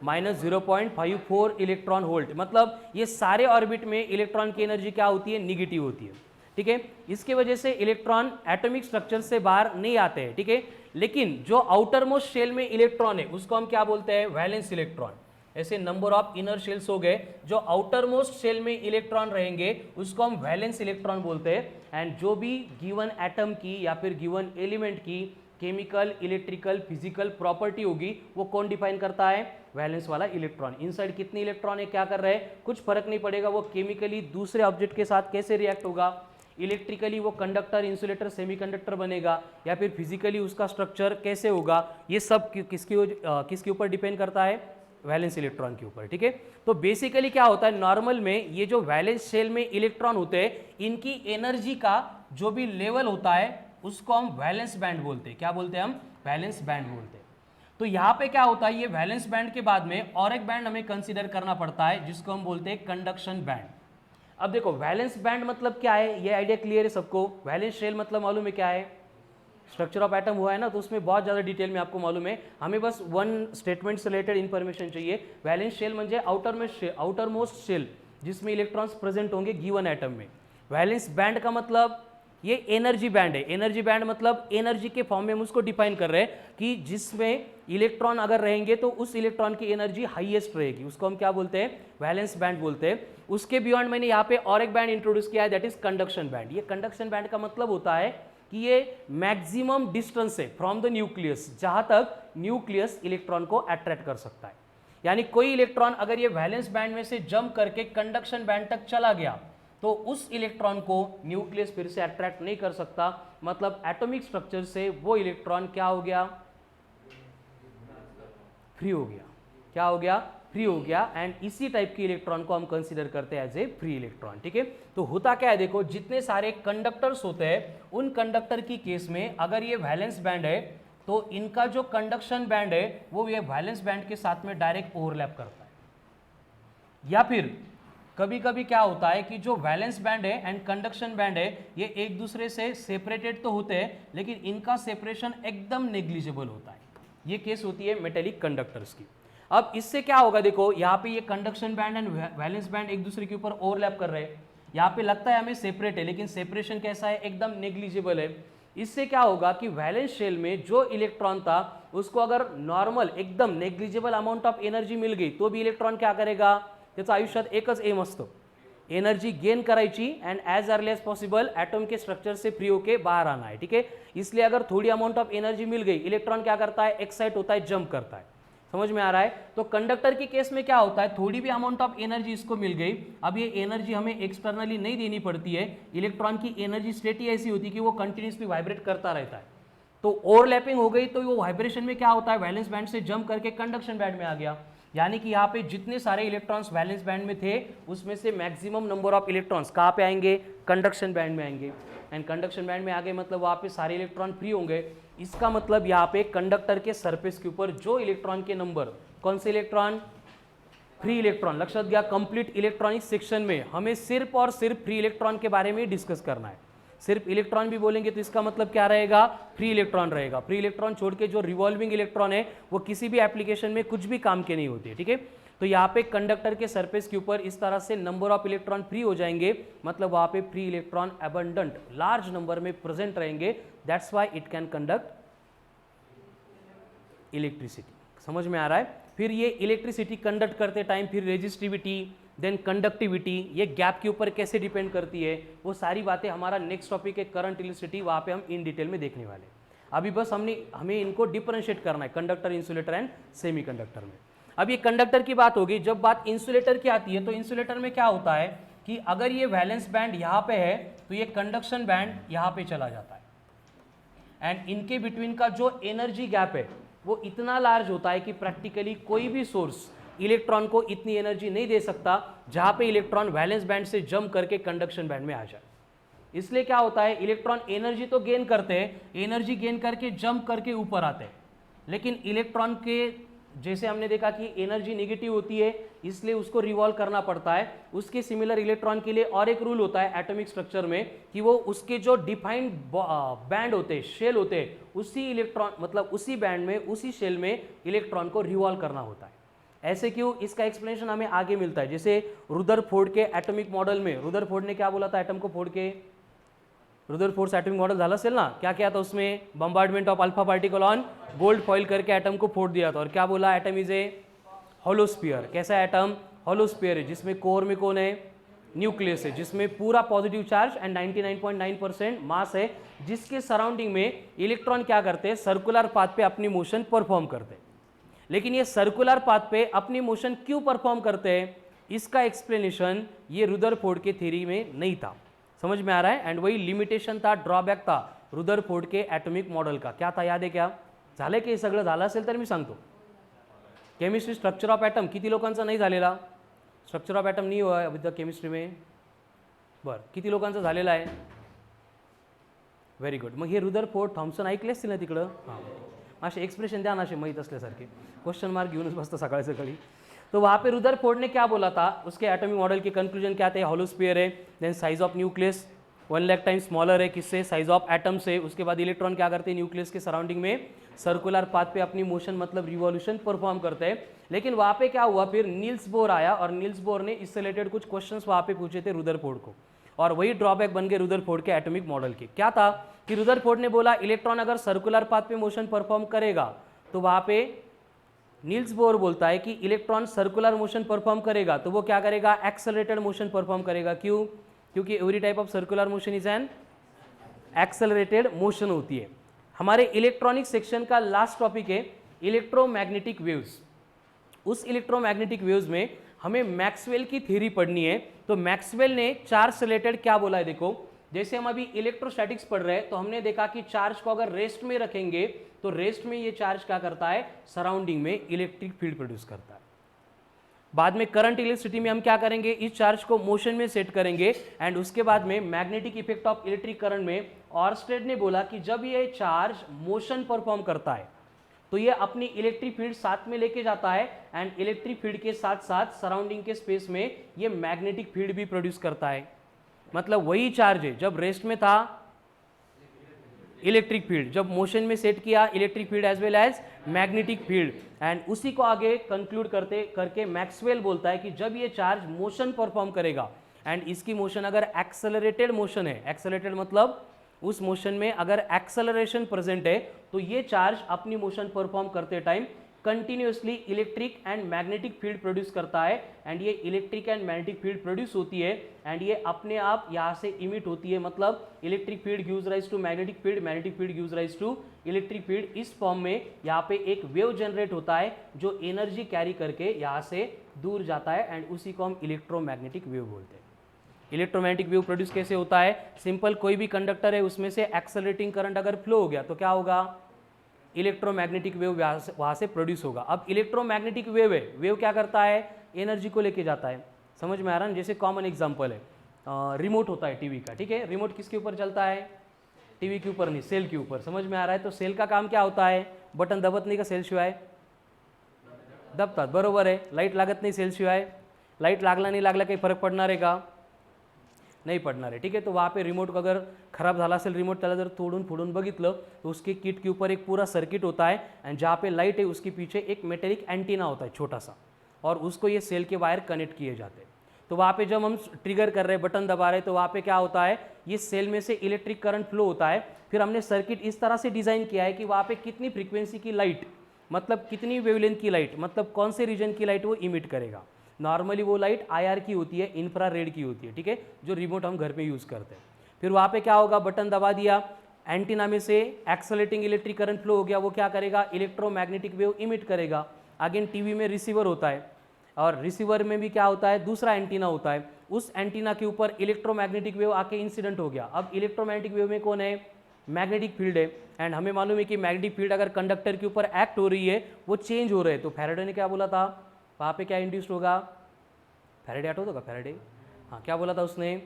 -0.54 इलेक्ट्रॉन वोल्ट। मतलब ये सारे ऑर्बिट में इलेक्ट्रॉन की एनर्जी क्या होती है? निगेटिव होती है, ठीक है। इसके वजह से इलेक्ट्रॉन एटॉमिक स्ट्रक्चर से बाहर नहीं आते हैं, ठीक है। लेकिन जो आउटर मोस्ट शेल में इलेक्ट्रॉन है उसको हम क्या बोलते हैं? Valence electron. ऐसे नंबर ऑफ इनर शेल्स हो गए, जो आउटर मोस्ट शेल में इलेक्ट्रॉन रहेंगे उसको हम वैलेंस इलेक्ट्रॉन बोलते हैं। एंड जो भी गिवन एटम की या फिर गिवन एलिमेंट की केमिकल, इलेक्ट्रिकल, फिजिकल प्रॉपर्टी होगी वो कौन डिफाइन करता है? वैलेंस वाला इलेक्ट्रॉन। इनसाइड कितने इलेक्ट्रॉन है, क्या कर रहे हैं, कुछ फर्क नहीं पड़ेगा। वो केमिकली दूसरे ऑब्जेक्ट के साथ कैसे रिएक्ट होगा, इलेक्ट्रिकली वो कंडक्टर, इंसुलेटर, सेमीकंडक्टर बनेगा, या फिर फिजिकली उसका स्ट्रक्चर कैसे होगा, ये सब किसके ऊपर डिपेंड करता है? वैलेंस इलेक्ट्रॉन के ऊपर, ठीक है। तो बेसिकली क्या होता है, नॉर्मल में ये जो वैलेंस शेल में इलेक्ट्रॉन होते हैं इनकी एनर्जी का जो भी लेवल होता है उसको हम वैलेंस बैंड बोलते हैं। क्या बोलते हैं हम? वैलेंस बैंड बोलते हैं। तो यहाँ पे क्या होता है, ये वैलेंस बैंड के बाद में और एक बैंड हमें कंसीडर करना पड़ता है जिसको हम बोलते हैं कंडक्शन बैंड। अब देखो वैलेंस बैंड मतलब क्या है, ये आइडिया क्लियर है सबको? वैलेंस शेल मतलब मालूम है क्या है? स्ट्रक्चर ऑफ एटम हुआ है ना, तो उसमें बहुत ज़्यादा डिटेल में आपको मालूम है। हमें बस वन स्टेटमेंट से रिलेटेड इन्फॉर्मेशन चाहिए। वैलेंस शेल म्हणजे आउटर मोस्ट शेल जिसमें इलेक्ट्रॉन्स प्रेजेंट होंगे गिवन एटम में। वैलेंस बैंड का मतलब ये एनर्जी बैंड है। एनर्जी बैंड मतलब एनर्जी के फॉर्म में हम उसको डिफाइन कर रहे हैं कि जिसमें इलेक्ट्रॉन अगर रहेंगे तो उस इलेक्ट्रॉन की एनर्जी हाईएस्ट रहेगी, उसको हम क्या बोलते हैं? वैलेंस बैंड बोलते हैं। उसके बियॉन्ड मैंने यहाँ पे और एक बैंड इंट्रोड्यूस किया है, दैट इज कंडक्शन बैंड। ये कंडक्शन बैंड का मतलब होता है कि ये मैक्सिमम डिस्टेंस है फ्रॉम द न्यूक्लियस, जहां तक न्यूक्लियस इलेक्ट्रॉन को अट्रैक्ट कर सकता है। यानी कोई इलेक्ट्रॉन अगर ये वैलेंस बैंड में से जंप करके कंडक्शन बैंड तक चला गया तो उस इलेक्ट्रॉन को न्यूक्लियस फिर से अट्रैक्ट नहीं कर सकता। मतलब एटॉमिक स्ट्रक्चर से वो इलेक्ट्रॉन क्या हो गया? फ्री हो गया। क्या हो गया? फ्री हो गया। एंड इसी टाइप के इलेक्ट्रॉन को हम कंसीडर करते हैं एज ए फ्री इलेक्ट्रॉन, ठीक है। तो होता क्या है, देखो जितने सारे कंडक्टर्स होते हैं उन कंडक्टर की केस में अगर ये वैलेंस बैंड है तो इनका जो कंडक्शन बैंड है वो ये वैलेंस बैंड के साथ में डायरेक्ट ओवरलैप करता है। या फिर कभी कभी क्या होता है कि जो वैलेंस बैंड है एंड कंडक्शन बैंड है ये एक दूसरे से सेपरेटेड तो होते हैं लेकिन इनका सेपरेशन एकदम नेग्लिजिबल होता है। ये केस होती है मेटेलिक कंडक्टर्स की। अब इससे क्या होगा, देखो यहाँ पे ये conduction band and valence band एक दूसरे के ऊपर ओवरलैप कर रहे हैं। यहाँ पे लगता है हमें सेपरेट है लेकिन सेपरेशन कैसा है? एकदम नेग्लिजिबल है। इससे क्या होगा कि वैलेंस शेल में जो इलेक्ट्रॉन था उसको अगर नॉर्मल एकदम नेग्लिजिबल अमाउंट ऑफ एनर्जी मिल गई तो भी इलेक्ट्रॉन क्या करेगा, त्याचं आयुष्यात एकच एम असतो, एनर्जी गेन करायची and as early as possible atom के स्ट्रक्चर से फ्री होके बाहर आना है, ठीक है। इसलिए अगर थोड़ी अमाउंट ऑफ एनर्जी मिल गई, इलेक्ट्रॉन क्या करता है, एक्साइट होता है, जंप करता है। समझ में आ रहा है। तो कंडक्टर के केस में क्या होता है, थोड़ी भी अमाउंट ऑफ एनर्जी इसको मिल गई, अब ये एनर्जी हमें एक्सटर्नली नहीं देनी पड़ती है, इलेक्ट्रॉन की एनर्जी स्टेट ही ऐसी होती है कि वो कंटिन्यूसली वाइब्रेट करता रहता है। तो ओवरलैपिंग हो गई तो वो वाइब्रेशन में क्या होता है, वैलेंस बैंड से जंप करके कंडक्शन बैंड में आ गया, यानी कि यहाँ पे जितने सारे इलेक्ट्रॉन्स वैलेंस बैंड में थे उसमें से मैक्सिमम नंबर ऑफ इलेक्ट्रॉन्स कहाँ पे आएंगे, कंडक्शन बैंड में आएंगे। एंड कंडक्शन बैंड में आ गए मतलब वहाँ पे सारे इलेक्ट्रॉन फ्री होंगे। इसका मतलब यहाँ पे कंडक्टर के सरफेस के ऊपर जो इलेक्ट्रॉन के नंबर, कौन से इलेक्ट्रॉन, फ्री इलेक्ट्रॉन। लक्षात घ्या, कंप्लीट इलेक्ट्रॉनिक सेक्शन में हमें सिर्फ और सिर्फ फ्री इलेक्ट्रॉन के बारे में डिस्कस करना है। सिर्फ इलेक्ट्रॉन भी बोलेंगे तो इसका मतलब क्या रहेगा, फ्री इलेक्ट्रॉन रहेगा। फ्री इलेक्ट्रॉन छोड़ के जो रिवॉल्विंग इलेक्ट्रॉन है वो किसी भी एप्लीकेशन में कुछ भी काम के नहीं होते, ठीक है। तो यहाँ पे कंडक्टर के सरफेस के ऊपर इस तरह से नंबर ऑफ इलेक्ट्रॉन फ्री हो जाएंगे, मतलब वहाँ पे free electron abundant large number में प्रेजेंट रहेंगे, that's why it can conduct electricity. समझ में आ रहा है। फिर ये इलेक्ट्रिसिटी कंडक्ट करते टाइम फिर रेजिस्टिविटी देन कंडक्टिविटी, ये गैप के ऊपर कैसे डिपेंड करती है, वो सारी बातें हमारा नेक्स्ट टॉपिक है करंट इलेक्ट्रिसिटी, वहाँ पे हम इन डिटेल में देखने वाले हैं। अभी बस हमें इनको डिफरेंशिएट करना है conductor, insulator and semi conductor में। अब ये कंडक्टर की बात होगी, जब बात इंसुलेटर की आती है तो इंसुलेटर में क्या होता है कि अगर ये वैलेंस बैंड यहाँ पे है तो ये कंडक्शन बैंड यहाँ पे चला जाता है, एंड इनके बिटवीन का जो एनर्जी गैप है वो इतना लार्ज होता है कि प्रैक्टिकली कोई भी सोर्स इलेक्ट्रॉन को इतनी एनर्जी नहीं दे सकता जहां पे इलेक्ट्रॉन वैलेंस बैंड से जंप करके कंडक्शन बैंड में आ जाए। इसलिए क्या होता है, इलेक्ट्रॉन एनर्जी तो गेन करते हैं, एनर्जी गेन करके जंप करके ऊपर आते हैं, लेकिन इलेक्ट्रॉन के जैसे हमने देखा कि एनर्जी नेगेटिव होती है इसलिए उसको रिवॉल्व करना पड़ता है। उसके सिमिलर इलेक्ट्रॉन के लिए और एक रूल होता है एटॉमिक स्ट्रक्चर में कि वो उसके जो डिफाइंड बैंड होते हैं, शेल होते हैं, उसी इलेक्ट्रॉन मतलब उसी बैंड में, उसी शेल में इलेक्ट्रॉन को रिवॉल्व करना होता है। ऐसे क्यों, इसका एक्सप्लेनेशन हमें आगे मिलता है। जैसे रुदरफोर्ड के एटॉमिक मॉडल में रुदरफोर्ड ने क्या बोला था एटम को फोड़ के, रुदरफोर्ड एटॉमिक मॉडल झाला असेल ना, क्या किया था उसमें, bombardment of alpha particle on gold foil करके एटम को फोड़ दिया था, और क्या बोला, एटम इज ए होलोस्फीयर। कैसा एटम, होलोस्फीयर है, जिसमें कोर में कौन है, न्यूक्लियस है, जिसमें पूरा पॉजिटिव चार्ज एंड 99.9% मास है, जिसके सराउंडिंग में इलेक्ट्रॉन क्या करते हैं, सर्कुलर पाथ पे अपनी मोशन परफॉर्म करते हैं। लेकिन ये सर्कुलर पाथ पे अपनी मोशन क्यों परफॉर्म करते हैं, इसका एक्सप्लेनेशन ये रुदरफोर्ड के थ्योरी में नहीं था। समझ में आ रहा है। एंड वही लिमिटेशन था, ड्रॉबॅक था रुदरफोर्ड के ॲटॉमिक मॉडल का। क्या था, याद आहे क्या, झालं की सगळं झालं असेल तर मी सांगतो। केमिस्ट्री स्ट्रक्चर ऑफ ॲटम किती लोकांचा नाही झालेला, स्ट्रक्चर ऑफ ॲटम नाही हुआ विद द केमिस्ट्री में, बरं किती लोकांचा झालेला आहे, व्हेरी गुड। मग हे रुदरफोर्ड थॉम्सन ऐकले असतील ना तिकडं, हां असे एक्सप्रेशन द्या ना असे माहीत असल्यासारखे, क्वेश्चन मार्क घेऊनच बसता सकाळी सकाळी। तो वहाँ पे रुदरफोर्ड ने क्या बोला था, उसके एटॉमिक मॉडल के कंक्लूजन क्या थे, होलोस्फीयर है, then size of nucleus 1 lakh time smaller है, किससे, साइज ऑफ एटम से। उसके बाद इलेक्ट्रॉन क्या करते हैं, न्यूक्लियस के सराउंडिंग में सर्कुलर पाथ पे अपनी मोशन मतलब रिवॉल्यूशन परफॉर्म करते हैं। लेकिन वहाँ पे क्या हुआ, फिर नील्स बोर आया और नील्स बोर ने इससे रिलेटेड कुछ क्वेश्चंस वहाँ पे पूछे थे रुदरफोर्ड को, और वही ड्रॉबैक बन गए रुदरफोर्ड के एटॉमिक मॉडल के। क्या था कि रुदरफोर्ड ने बोला इलेक्ट्रॉन अगर सर्कुलर पाथ पे मोशन परफॉर्म करेगा तो वहाँ पे नील्स बोर बोलता है कि इलेक्ट्रॉन सर्कुलर मोशन परफॉर्म करेगा तो वो क्या करेगा, एक्सेलरेटेड मोशन परफॉर्म करेगा। क्यों, क्योंकि every type of circular motion is an accelerated motion होती है। हमारे इलेक्ट्रॉनिक सेक्शन का लास्ट टॉपिक है इलेक्ट्रोमैग्नेटिक वेव्स। उस इलेक्ट्रोमैग्नेटिक वेव्स में हमें मैक्सवेल की थ्योरी पढ़नी है। तो मैक्सवेल ने चार्ज से रिलेटेड क्या बोला है, देखो जैसे हम अभी इलेक्ट्रोस्टैटिक्स पढ़ रहे हैं तो हमने देखा कि चार्ज को अगर रेस्ट में रखेंगे तो रेस्ट में ये चार्ज क्या करता है, सराउंडिंग में इलेक्ट्रिक फील्ड प्रोड्यूस करता है। बाद में करंट इलेक्ट्रिसिटी में हम क्या करेंगे, इस चार्ज को मोशन में सेट करेंगे, एंड उसके बाद में magnetic effect of electric current में ऑर्स्टेड ने बोला कि जब ये चार्ज मोशन परफॉर्म करता है तो ये अपनी इलेक्ट्रिक फील्ड साथ में लेके जाता है, एंड इलेक्ट्रिक फील्ड के साथ साथ सराउंडिंग के स्पेस में ये मैग्नेटिक फील्ड भी प्रोड्यूस करता है। मतलब वही चार्ज है, जब रेस्ट में था इलेक्ट्रिक फील्ड, जब मोशन में सेट किया electric field as well as magnetic field, and उसी को आगे कंक्लूड करके मैक्सवेल बोलता है कि जब ये चार्ज मोशन परफॉर्म करेगा, एंड इसकी मोशन अगर एक्सेलरेटेड मोशन है, एक्सेलरेटेड मतलब उस मोशन में अगर एक्सेलरेशन प्रेजेंट है तो ये चार्ज अपनी मोशन परफॉर्म करते time continuously electric and magnetic field produce करता है, एंड ये electric and magnetic field produce होती है एंड ये अपने आप यहाँ से इमिट होती है, मतलब electric field gives rise to magnetic field, magnetic field gives rise to electric field. इस फॉर्म में यहाँ पे एक वेव जनरेट होता है जो एनर्जी कैरी करके यहाँ से दूर जाता है एंड उसी को हम इलेक्ट्रोमैग्नेटिक वेव बोलते हैं। इलेक्ट्रोमैग्नेटिक वेव प्रोड्यूस कैसे होता है? सिंपल, कोई भी कंडक्टर है उसमें से एक्सेलरेटिंग करंट अगर फ्लो हो गया तो क्या होगा? इलेक्ट्रोमैग्नेटिक वेव वहाँ से प्रोड्यूस होगा। अब इलेक्ट्रोमैग्नेटिक वेव है, वेव क्या करता है? एनर्जी को लेके जाता है। समझ में आ रहा है? जैसे कॉमन एग्जांपल है रिमोट होता है टीवी का, ठीक है? रिमोट किसके ऊपर चलता है? टीवी के ऊपर नहीं, सेल के ऊपर। समझ में आ रहा है? तो सेल का काम क्या होता है? बटन दबत नाही का सेल शिवाय? दबतात, बरोबर आहे। लाईट लागत नाही सेल शिवाय? लाईट लागला नाही लागला काही फरक पडणार आहे का? नहीं पडणार है, ठीक है? तो वहाँ पे रिमोट अगर खराब झाला असेल, रिमोट त्याला जर तोडून फोडून बघितलं तो उसके किट के ऊपर एक पूरा सर्किट होता है एंड जहाँ पे लाइट है उसके पीछे एक मेटेलिक एंटीना होता है छोटा सा, और उसको ये सेल के वायर कनेक्ट किए जाते हैं। तो वहाँ पे जब हम ट्रिगर कर रहे हैं, बटन दबा रहे हैं, तो वहाँ पे क्या होता है? ये सेल में से इलेक्ट्रिक करंट फ्लो होता है। फिर हमने सर्किट इस तरह से डिज़ाइन किया है कि वहाँ पे कितनी फ्रीक्वेंसी की लाइट, मतलब कितनी वेवलेंथ की लाइट, मतलब कौन से रीजन की लाइट वो इमिट करेगा। नॉर्मली वो लाइट IR की होती है, इंफ्रारेड की होती है, ठीक है? जो रिमोट हम घर पे यूज़ करते हैं। फिर वहाँ पे क्या होगा? बटन दबा दिया, एंटीना में से एक्सेलरेटिंग इलेक्ट्रिक करंट फ्लो हो गया, वो क्या करेगा? इलेक्ट्रोमैग्नेटिक वेव इमिट करेगा। अगेन टीवी में रिसीवर होता है, और रिसीवर में भी क्या होता है? दूसरा एंटीना होता है। उस एंटीना के ऊपर इलेक्ट्रोमैग्नेटिक वेव आके इंसिडेंट हो गया। अब इलेक्ट्रोमैग्नेटिक वेव में कौन है? मैग्नेटिक फील्ड है, एंड हमें मालूम है कि मैग्नेटिक फील्ड अगर कंडक्टर के ऊपर एक्ट हो रही है, वो चेंज हो रहे हैं। तो फैराडे ने क्या बोला था? वहाँ पे क्या इंड्यूस्ड होगा? फैराडे आठ होगा फैराडे, हाँ, क्या बोला था उसने?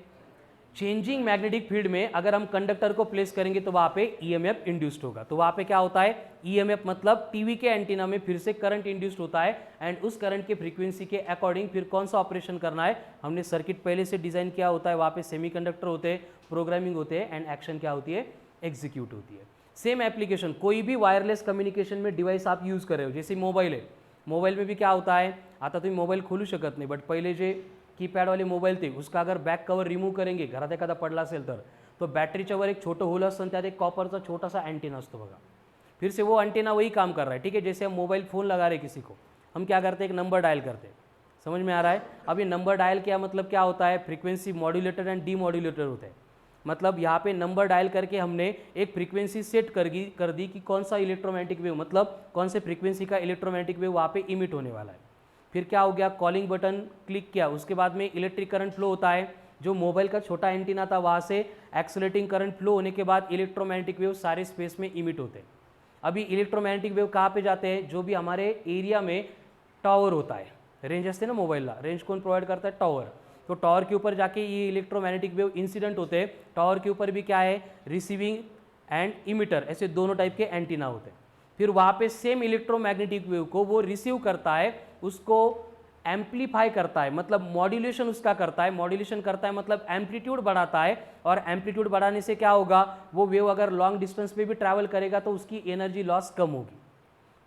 चेंजिंग मैग्नेटिक फील्ड में अगर हम कंडक्टर को प्लेस करेंगे तो वहाँ पे EMF इंड्यूस्ड होगा। तो वहाँ पे क्या होता है? EMF मतलब टीवी के एंटीना में फिर से करंट इंड्यूस्ड होता है, एंड उस करंट के फ्रीक्वेंसी के अकॉर्डिंग फिर कौन सा ऑपरेशन करना है, हमने सर्किट पहले से डिजाइन किया होता है। वहाँ पे सेमीकंडक्टर होते हैं, प्रोग्रामिंग होते हैं, एंड एक्शन क्या होती है? एग्जीक्यूट होती है। सेम एप्लीकेशन, कोई भी वायरलेस कम्युनिकेशन में डिवाइस आप यूज कर रहे हो, जैसे मोबाईल आहे, मोबाईल में भी क्या होता है? आता तुम्ही मोबाईल खोलू शकत नाही, बट पहिले जे कीपॅड वाले मोबाईल थे उसका अगर बैक कवर रिमूव करेंगे, घरात एखादा पडला असेल तर, तो बॅटरीच्या वर एक छोटं होल असतं, त्यात एक कॉपरचा छोटा सा एंटीना असतो बघा। फिर से वो एंटीना वही काम कर रहा है, ठीक है? जैसे हम मोबाइल फ़ोन लगा रहे किसी को, हम क्या करते हैं? एक नंबर डायल करते हैं। समझ में आ रहा है? अब ये नंबर डायल किया मतलब क्या होता है? फ्रीक्वेंसी मॉड्यूलेटर एंड डीमॉड्यूलेटर होते हैं। मतलब यहाँ पे नंबर डायल करके हमने एक फ्रीक्वेंसी सेट कर दी कि कौन सा इलेक्ट्रोमैग्नेटिक वेव, मतलब कौन से फ्रीक्वेंसी का इलेक्ट्रोमैग्नेटिक वेव वहाँ पे इमिट होने वाला है। फिर क्या हो गया? कॉलिंग बटन क्लिक किया, उसके बाद में इलेक्ट्रिक करंट फ्लो होता है। जो मोबाइल का छोटा एंटीना था वहाँ से एक्सेलरेटिंग करंट फ्लो होने के बाद इलेक्ट्रोमैग्नेटिक वेव सारे स्पेस में इमिट होते हैं। अभी इलेक्ट्रोमैग्नेटिक वेव कहाँ पे जाते हैं? जो भी हमारे एरिया में टावर होता है, रेंज असते ना मोबाईलला, रेंज कौन प्रोवाइड करता है? टावर। तो टावर के ऊपर जाके ये इलेक्ट्रोमैग्नेटिक वेव इंसिडेंट होते हैं। टावर के ऊपर भी क्या है? रिसीविंग एंड इमिटर, ऐसे दोनों टाइप के एंटीना होते हैं। फिर वहाँ पे सेम इलेक्ट्रोमैग्नेटिक वेव को वो रिसीव करता है, उसको एम्पलीफाई करता है, मतलब मॉड्यूलेशन उसका करता है। मॉड्यूलेशन करता है मतलब एम्पलीट्यूड बढ़ाता है, और एम्पलीट्यूड बढ़ाने से क्या होगा? वो वेव अगर लॉन्ग डिस्टेंस पे भी ट्रैवल करेगा तो उसकी एनर्जी लॉस कम होगी।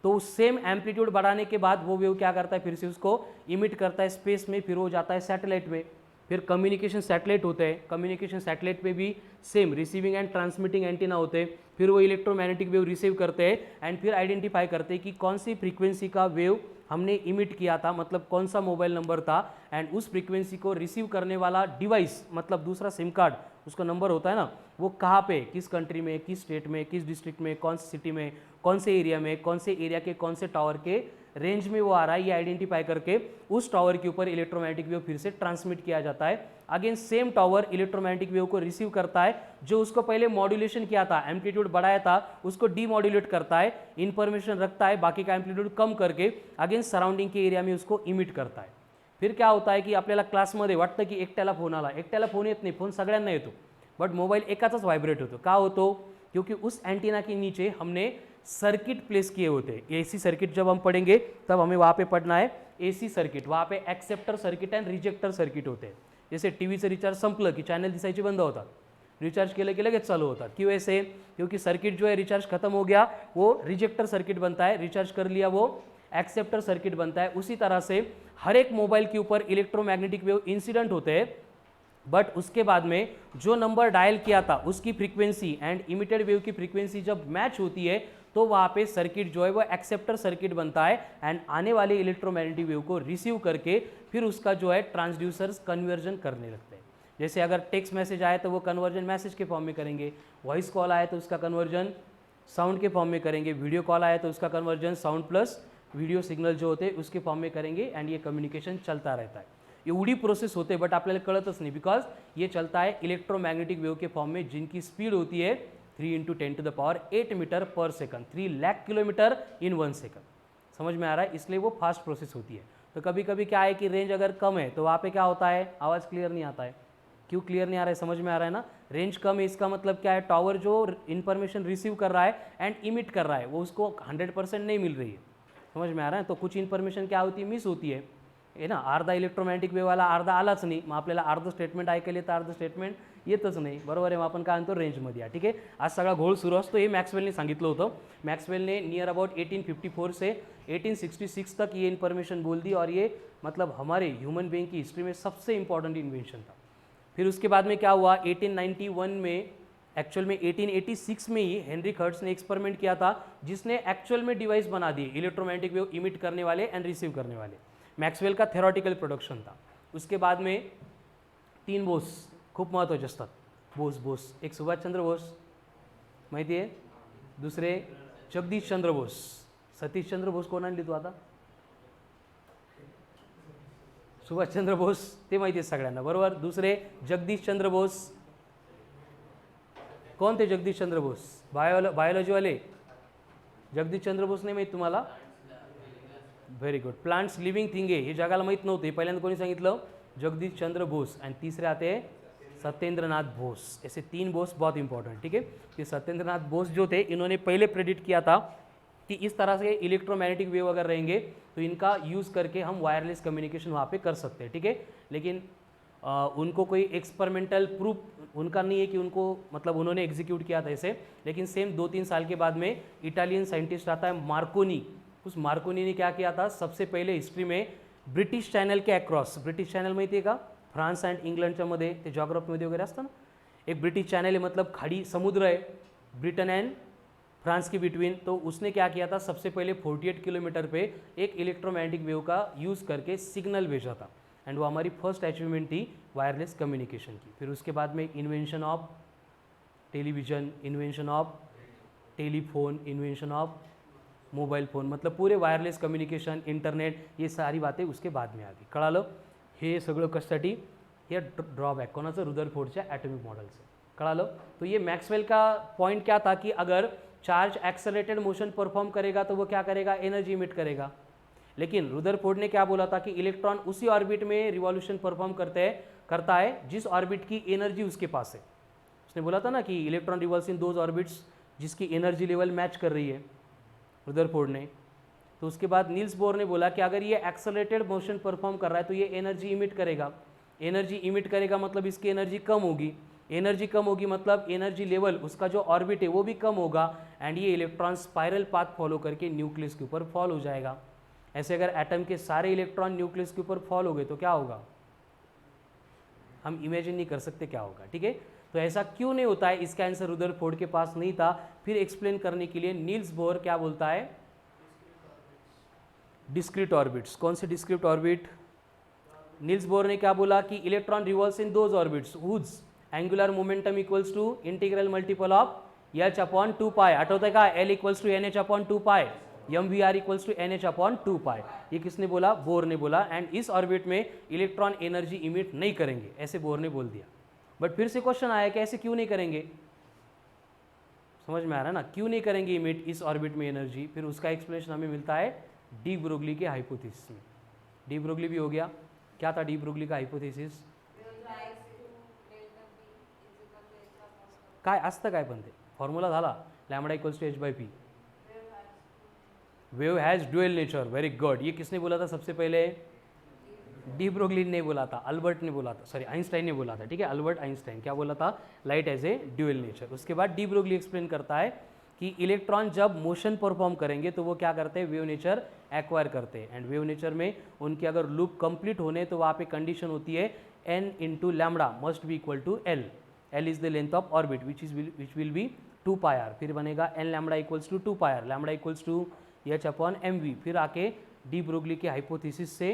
तो उस सेम एम्पलीट्यूड बढ़ाने के बाद वो वेव क्या करता है? फिर से उसको इमिट करता है स्पेस में, फिर वो जाता है सैटेलाइट में। फिर कम्युनिकेशन सैटेलाइट होते हैं, कम्युनिकेशन सैटेलाइट पे भी same receiving end transmitting antenna होते हैं। फिर वो इलेक्ट्रोमैग्नेटिक वेव रिसीव करते हैं एंड फिर आइडेंटिफाई करते हैं कि कौन सी फ्रीक्वेंसी का वेव हमने इमिट किया था, मतलब कौन सा मोबाइल नंबर था, एंड उस फ्रीक्वेंसी को रिसीव करने वाला डिवाइस, मतलब दूसरा सिम कार्ड, उसका नंबर होता है ना, वो कहाँ पे, किस कंट्री में, किस स्टेट में, किस डिस्ट्रिक्ट में, कौन सी सिटी में, कौन से एरिया में, कौन से एरिया के कौन से टावर के रेंज में वो आ रहा है, ये आइडेंटिफाई करके उस टावर के ऊपर इलेक्ट्रोमैग्नेटिक वेव फिर से ट्रांसमिट किया जाता है। Again same tower electromagnetic wave को रिसीव करता है, जो उसको पहले मॉड्यूलेशन किया था, एम्पलीट्यूड बढ़ाया था, उसको डीमॉड्यूलेट करता है, इंफॉर्मेशन रखता है, बाकी का एम्पलीट्यूड कम करके अगेन सराउंडिंग के एरिया में उसको इमिट करता है। फिर क्या होता है की आपल्याला क्लासमध्ये वाटतं की एकट्याला फोन आला, एकट्याला फोन येत नाही, फोन सगळ्यांना येतो, बट मोबाईल एकाचाच व्हायब्रेट होतो। का होतो? क्योंकि उस एंटीना के नीचे हमने सर्किट प्लेस किए होते हैं। एसी सर्किट जब हम पढ़ेंगे तब हमें वहाँ पे पढ़ना है एसी सर्किट। वहाँ पे acceptor circuit and ejector circuit होते हैं। जैसे टीव्हीचं रिचार्ज संपलं की चॅनल दिसायचे बंद होतात, रिचार्ज केलं की लगेच चालू होतात। क्यों ऐसे? क्योंकि सर्किट जो है रिचार्ज खत्म हो गया वो रिजेक्टर सर्किट बनता है, रिचार्ज कर लिया वो एक्सेप्टर सर्किट बनता है। उसी तरह से हर एक मोबाइल के ऊपर इलेक्ट्रोमैग्नेटिक वेव इंसिडेंट होते हैं, बट उसके बाद में जो नंबर डायल किया था उसकी फ्रीक्वेंसी एंड इमिटेड वेव की फ्रीक्वेंसी जब मैच होती है तो वहाँ पे सर्किट जो है वो एक्सेप्टर सर्किट बनता है एंड आने वाले इलेक्ट्रोमैग्नेटिक वेव को रिसीव करके फिर उसका जो है ट्रांसड्यूसर्स कन्वर्जन करने लगते हैं। जैसे अगर टेक्स्ट मैसेज आए तो वो कन्वर्जन मैसेज के फॉर्म में करेंगे, वॉइस कॉल आए तो उसका कन्वर्जन साउंड के फॉर्म में करेंगे, वीडियो कॉल आए तो उसका conversion sound plus video signal जो होते हैं उसके फॉर्म में करेंगे एंड ये कम्युनिकेशन चलता रहता है। एवढी प्रोसेस होते बट आपल्याला कळतच नाही बिकॉज ये चलता है इलेक्ट्रोमैग्नेटिक वेव के फॉर्म में जिनकी स्पीड होती है 3 × 10⁸ मीटर पर सेकंड, 3 लाख किलोमीटर इन 1 सेकंड। समझ में आ रहा है? इसलिए वो फास्ट प्रोसेस होती है। तो कभी कभी क्या है कि रेंज अगर कम है तो वहाँ पे क्या होता है, आवाज़ क्लियर नहीं आता है। क्यों क्लियर नहीं आ रहा है? समझ में आ रहा है ना? रेंज कम है इसका मतलब क्या है, टावर जो इन्फॉर्मेशन रिसीव कर रहा है एंड इमिट कर रहा है वो उसको 100% नहीं मिल रही है। समझ में आ रहा है? तो कुछ इन्फॉर्मेशन क्या होती है, मिस होती है ना। अर्धा इलेक्ट्रोमॅग्नेटिक वेव्हला अर्धा आलाच नाही, मग आपल्याला अर्धं स्टेटमेंट ऐकायला येतं, अर्धं स्टेटमेंट येतच नाही, बरोबर आहे। मग आपण काय म्हणतो रेंजमध्ये आहे, ठीक आहे। आज सगळा घोळ सुरू असतो, हे मॅक्सवेलने सांगितलं होतं। मॅक्सवेलने नियर अबाउट 1854 से 1866 तक ये इन्फॉर्मेशन बोल दी और ये मतलब हमारे ह्यूमन बीइंग की हिस्ट्री में सबसे इंपॉर्टेंट इन्वेंशन था। फिर उसके बाद में क्या हुआ, 1891 में एक्चुअल में 1886 में ही हेनरी हर्ट्ज ने एक्सपेरिमेंट किया था जिसने एक्चुअल में डिवाइस बना दिए इलेक्ट्रोमैग्नेटिक वेव इमिट करने वाले एंड रिसीव करने वाले। मैक्सवेल का थेरोटिकल प्रोडक्शन था। उसके बाद में 3 बोस खूप महत्त्वाचे असतात। बोस एक सुभाषचंद्र बोस माहिती आहे, दुसरे जगदीशचंद्र बोस। सतीशचंद्र बोस कोणाने लिहितो आता? सुभाषचंद्र बोस ते माहिती आहे सगळ्यांना, बरोबर। दुसरे जगदीशचंद्र बोस, कोण ते जगदीशचंद्र बोस? बायोलॉजी वाले जगदीशचंद्र बोस नाही माहीत तुम्हाला? Very good. Plants living thing आहे, हे जगाला माहीत नव्हतं, हे पहिल्यांदा कोणी सांगितलं? जगदीशचंद्र बोस। एंड तीसरे आते हैं सत्येंद्रनाथ बोस। ऐसे 3 बोस बहुत इंपॉर्टेंट, ठीक है। ये सत्येंद्रनाथ बोस जो थे इन्होंने पहले प्रेडिक्ट किया था कि इस तरह से इलेक्ट्रोमैग्नेटिक वेव अगर रहेंगे तो इनका यूज़ करके हम वायरलेस कम्युनिकेशन वहाँ पे कर सकते हैं, ठीक है। लेकिन उनको कोई एक्सपेरिमेंटल प्रूफ उनका नहीं है कि उनको मतलब उन्होंने एग्जीक्यूट किया था ऐसे। लेकिन सेम 2-3 साल के बाद में इटालियन साइंटिस्ट आता है मार्कोनी। उस मार्कोनी ने क्या किया था, सबसे पहले हिस्ट्री में ब्रिटिश चॅनल के अक्रॉस, ब्रिटिश चॅनल माहिती आहे का, फ्रान्स अँड इंग्लंडच्या मध्ये ते जॉग्राफीमध्ये वगैरे असतं ना, एक ब्रिटिश चॅनल है मतलब खाड़ी समुद्र है ब्रिटेन एंड फ्रांस के बिटवीन। तो उसने क्या किया था, सबसे पहले 48 किलोमीटर पे एक इलेक्ट्रोमैग्नेटिक वेव का यूज़ करके सिग्नल भेजा था एंड वो हमारी फर्स्ट अचीवमेंट थी वायरलेस कम्युनिकेशन की। फिर उसके बाद में invention of television, invention of telephone, invention of mobile phone, मतलब पूरे वायरलेस कम्युनिकेशन, इंटरनेट, ये सारी बातें उसके बाद में आ गई। कळालं? हे सगळं कशासाठी? हे ड्रॉबॅक कोणाचं? रुदरफोर्डच्या ॲटॉमिक मॉडलचं। कळालं? तो ये मैक्सवेल का पॉइंट क्या था कि अगर चार्ज एक्सेलरेटेड मोशन परफॉर्म करेगा तो वो क्या करेगा, एनर्जी इमिट करेगा। लेकिन रुदरफोर्ड ने क्या बोला था कि इलेक्ट्रॉन उसी ऑर्बिट में रिवॉल्यूशन परफॉर्म करता है जिस ऑर्बिट की एनर्जी उसके पास है। उसने बोला था ना कि electron revolves in those orbits जिसकी एनर्जी लेवल मैच कर रही है, रुदरफोर्ड ने। तो उसके बाद नील्स बोर ने बोला कि अगर ये एक्सेलरेटेड मोशन परफॉर्म कर रहा है तो ये एनर्जी इमिट करेगा। एनर्जी इमिट करेगा मतलब इसकी एनर्जी कम होगी, एनर्जी कम होगी मतलब एनर्जी लेवल उसका जो ऑर्बिट है वो भी कम होगा एंड ये इलेक्ट्रॉन स्पाइरल पाथ फॉलो करके न्यूक्लियस के ऊपर फॉल हो जाएगा। ऐसे अगर एटम के सारे इलेक्ट्रॉन न्यूक्लियस के ऊपर फॉल हो गए तो क्या होगा, हम इमेजिन नहीं कर सकते क्या होगा, ठीक है। तो ऐसा क्यों नहीं होता है, इसका आंसर रुदरफोर्ड के पास नहीं था। फिर एक्सप्लेन करने के लिए नील्स बोर क्या बोलता है, डिस्क्रीट ऑर्बिट्स। कौन से डिस्क्रीट ऑर्बिट? नील्स बोर ने क्या बोला कि electron revolves in those orbits whose angular momentum equals to integral multiple of h/2π। आठवतंय का? L equals to NH/2π, MVR equals to NH/2π। ये किसने बोला? बोर ने बोला। एंड इस ऑर्बिट में इलेक्ट्रॉन एनर्जी इमिट नहीं करेंगे, ऐसे बोर ने बोल दिया। बट फिर से क्वेश्चन आया कि ऐसे क्यों नहीं करेंगे? समझ में आ रहा है ना, क्यों नहीं करेंगे इमिट इस ऑर्बिट में एनर्जी? फिर उसका एक्सप्लेनेशन हमें मिलता है डी ब्रोगली के हाइपोथेसिस में। डी ब्रोगली भी हो गया। क्या था डी ब्रोगली का हाइपोथेसिस? काय असतं काय पण ते फॉर्म्युला झाला, lambda equals to h/p। Wave has dual nature, very good. ये किसने बोला था सबसे पहले? डी ब्रोगली ने बोला था, अल्बर्ट ने बोला था, सॉरी आइंस्टाइन ने बोला था, ठीक है। अल्बर्ट आइंस्टाइन क्या बोला था? Light as a dual nature. उसके बाद डी ब्रोगली एक्सप्लेन करता है कि इलेक्ट्रॉन जब मोशन परफॉर्म करेंगे तो वो क्या करते हैं, वेव नेचर एक्वायर करते हैं। एंड वेव नेचर में उनके अगर लूप कंप्लीट होने तो वहाँ पे कंडीशन होती है n into lambda must be equal to L. L is the length of orbit which will be 2 pi r. फिर बनेगा n lambda equals to 2 pi r, lambda equals to h upon m v. फिर आके de Broglie के hypothesis से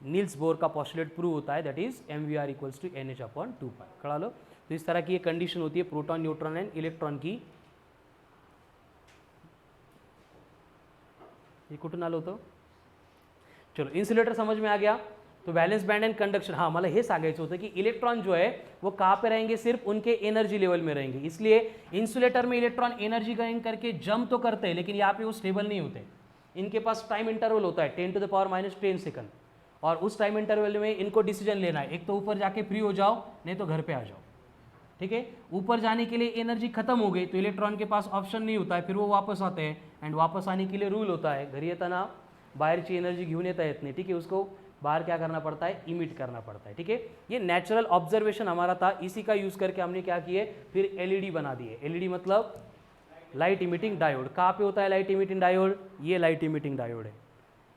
Niels Bohr का postulate prove होता है, that is m v r equals to n h upon 2 pi. खड़ा लो। तो इस तरह की ये कंडीशन होती है प्रोटॉन, न्यूट्रॉन एंड इलेक्ट्रॉन की। ये कुठून आलो होतं? चलो इन्सुलेटर समझ में आ गया। तो वैलेंस बैंड एंड कंडक्शन, हाँ मला हे सांगायचं होतं की इलेक्ट्रॉन जो है वो कहाँ पे रहेंगे, सिर्फ उनके एनर्जी लेवल में रहेंगे। इसलिए इंसुलेटर में इलेक्ट्रॉन एनर्जी गेन करके जंप तो करते हैं, लेकिन यहाँ पे वो स्टेबल नहीं होते। इनके पास टाइम इंटरवल होता है 10 to the power minus 10 second, और उस टाइम इंटरवल में इनको डिसीजन लेना है, एक तो ऊपर जाके फ्री हो जाओ, नहीं तो घर पे आ जाओ। ठीक है, ऊपर जाने के लिए एनर्जी खत्म हो गई तो इलेक्ट्रॉन के पास ऑप्शन नहीं होता है, फिर वो वापस आते हैं। एंड वापस आने के लिए रूल होता है, घरी येताना बाहेरची एनर्जी घेऊन येता येत नाही। ठीक है, उसको बाहर क्या करना पड़ता है, इमिट करना पड़ता है। ठीक है, ये नेचुरल ऑब्जर्वेशन हमारा था, इसी का यूज करके हमने क्या किए, फिर एलईडी बना दिए। एलईडी मतलब लाइट इमिटिंग डायोड। कहाँ पे होता है लाइट इमिटिंग डायोड, ये लाइट इमिटिंग डायोड है,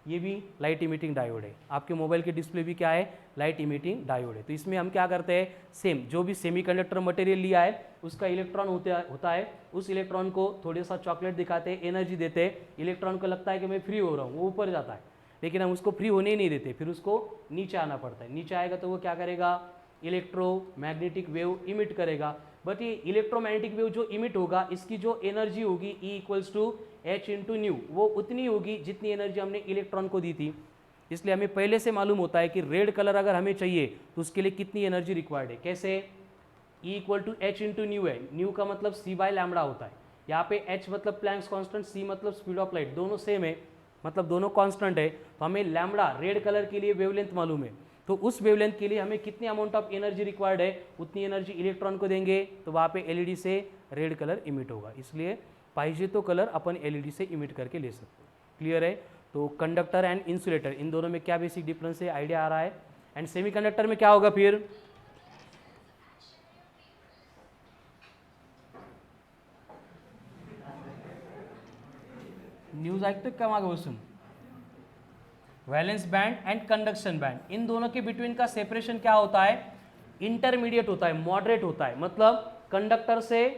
ये भी लाइट इमिटिंग डायोड है। आपके मोबाइल के डिस्प्ले भी क्या है, लाइट इमिटिंग डायोड है। तो इसमें हम क्या करते हैं, सेम जो भी सेमीकंडक्टर मटेरियल लिया है उसका इलेक्ट्रॉन होता है, उस इलेक्ट्रॉन को थोड़े सा चॉकलेट दिखाते हैं, एनर्जी देते हैं, इलेक्ट्रॉन को लगता है कि मैं फ्री हो रहा हूँ, वो ऊपर जाता है, लेकिन हम उसको फ्री होने ही नहीं देते, फिर उसको नीचे आना पड़ता है। नीचे आएगा तो वो क्या करेगा, इलेक्ट्रोमैग्नेटिक वेव इमिट करेगा। बट ये इलेक्ट्रोमैग्नेटिक वेव जो इमिट होगा, इसकी जो एनर्जी होगी E equals to h into nu, वो उतनी होगी जितनी एनर्जी हमने इलेक्ट्रॉन को दी थी। इसलिए हमें पहले से मालूम होता है कि रेड कलर अगर हमें चाहिए तो उसके लिए कितनी एनर्जी रिक्वायर्ड है। कैसे, E equal to h into nu है, न्यू का मतलब सी बाय लैम्बडा होता है। यहाँ पे H मतलब प्लैंक्स कांस्टेंट, C मतलब स्पीड ऑफ लाइट, दोनों सेम है, मतलब दोनों कांस्टेंट है। तो हमें लैम्बडा रेड कलर के लिए वेवलेंथ मालूम है, तो उस वेवलेंथ के लिए हमें कितनी अमाउंट ऑफ एनर्जी रिक्वायर्ड है, उतनी एनर्जी इलेक्ट्रॉन को देंगे, तो वहाँ पे एलईडी से रेड कलर इमिट होगा। इसलिए पाहिजे तो कलर अपन एलईडी से इमिट करके ले सकते हैं। क्लियर है। तो कंडक्टर एंड इंसुलेटर, इन दोनों में क्या बेसिक डिफरेंस है, आइडिया आ रहा है। एंड सेमीकंडक्टर में क्या होगा, फिर न्यूज ऐकतो का मागे बसून, valence band and conduction band, इन दोनों के बिटवीन का सेपरेशन क्या होता है, इंटरमीडिएट होता है, मॉडरेट होता है। मतलब कंडक्टर से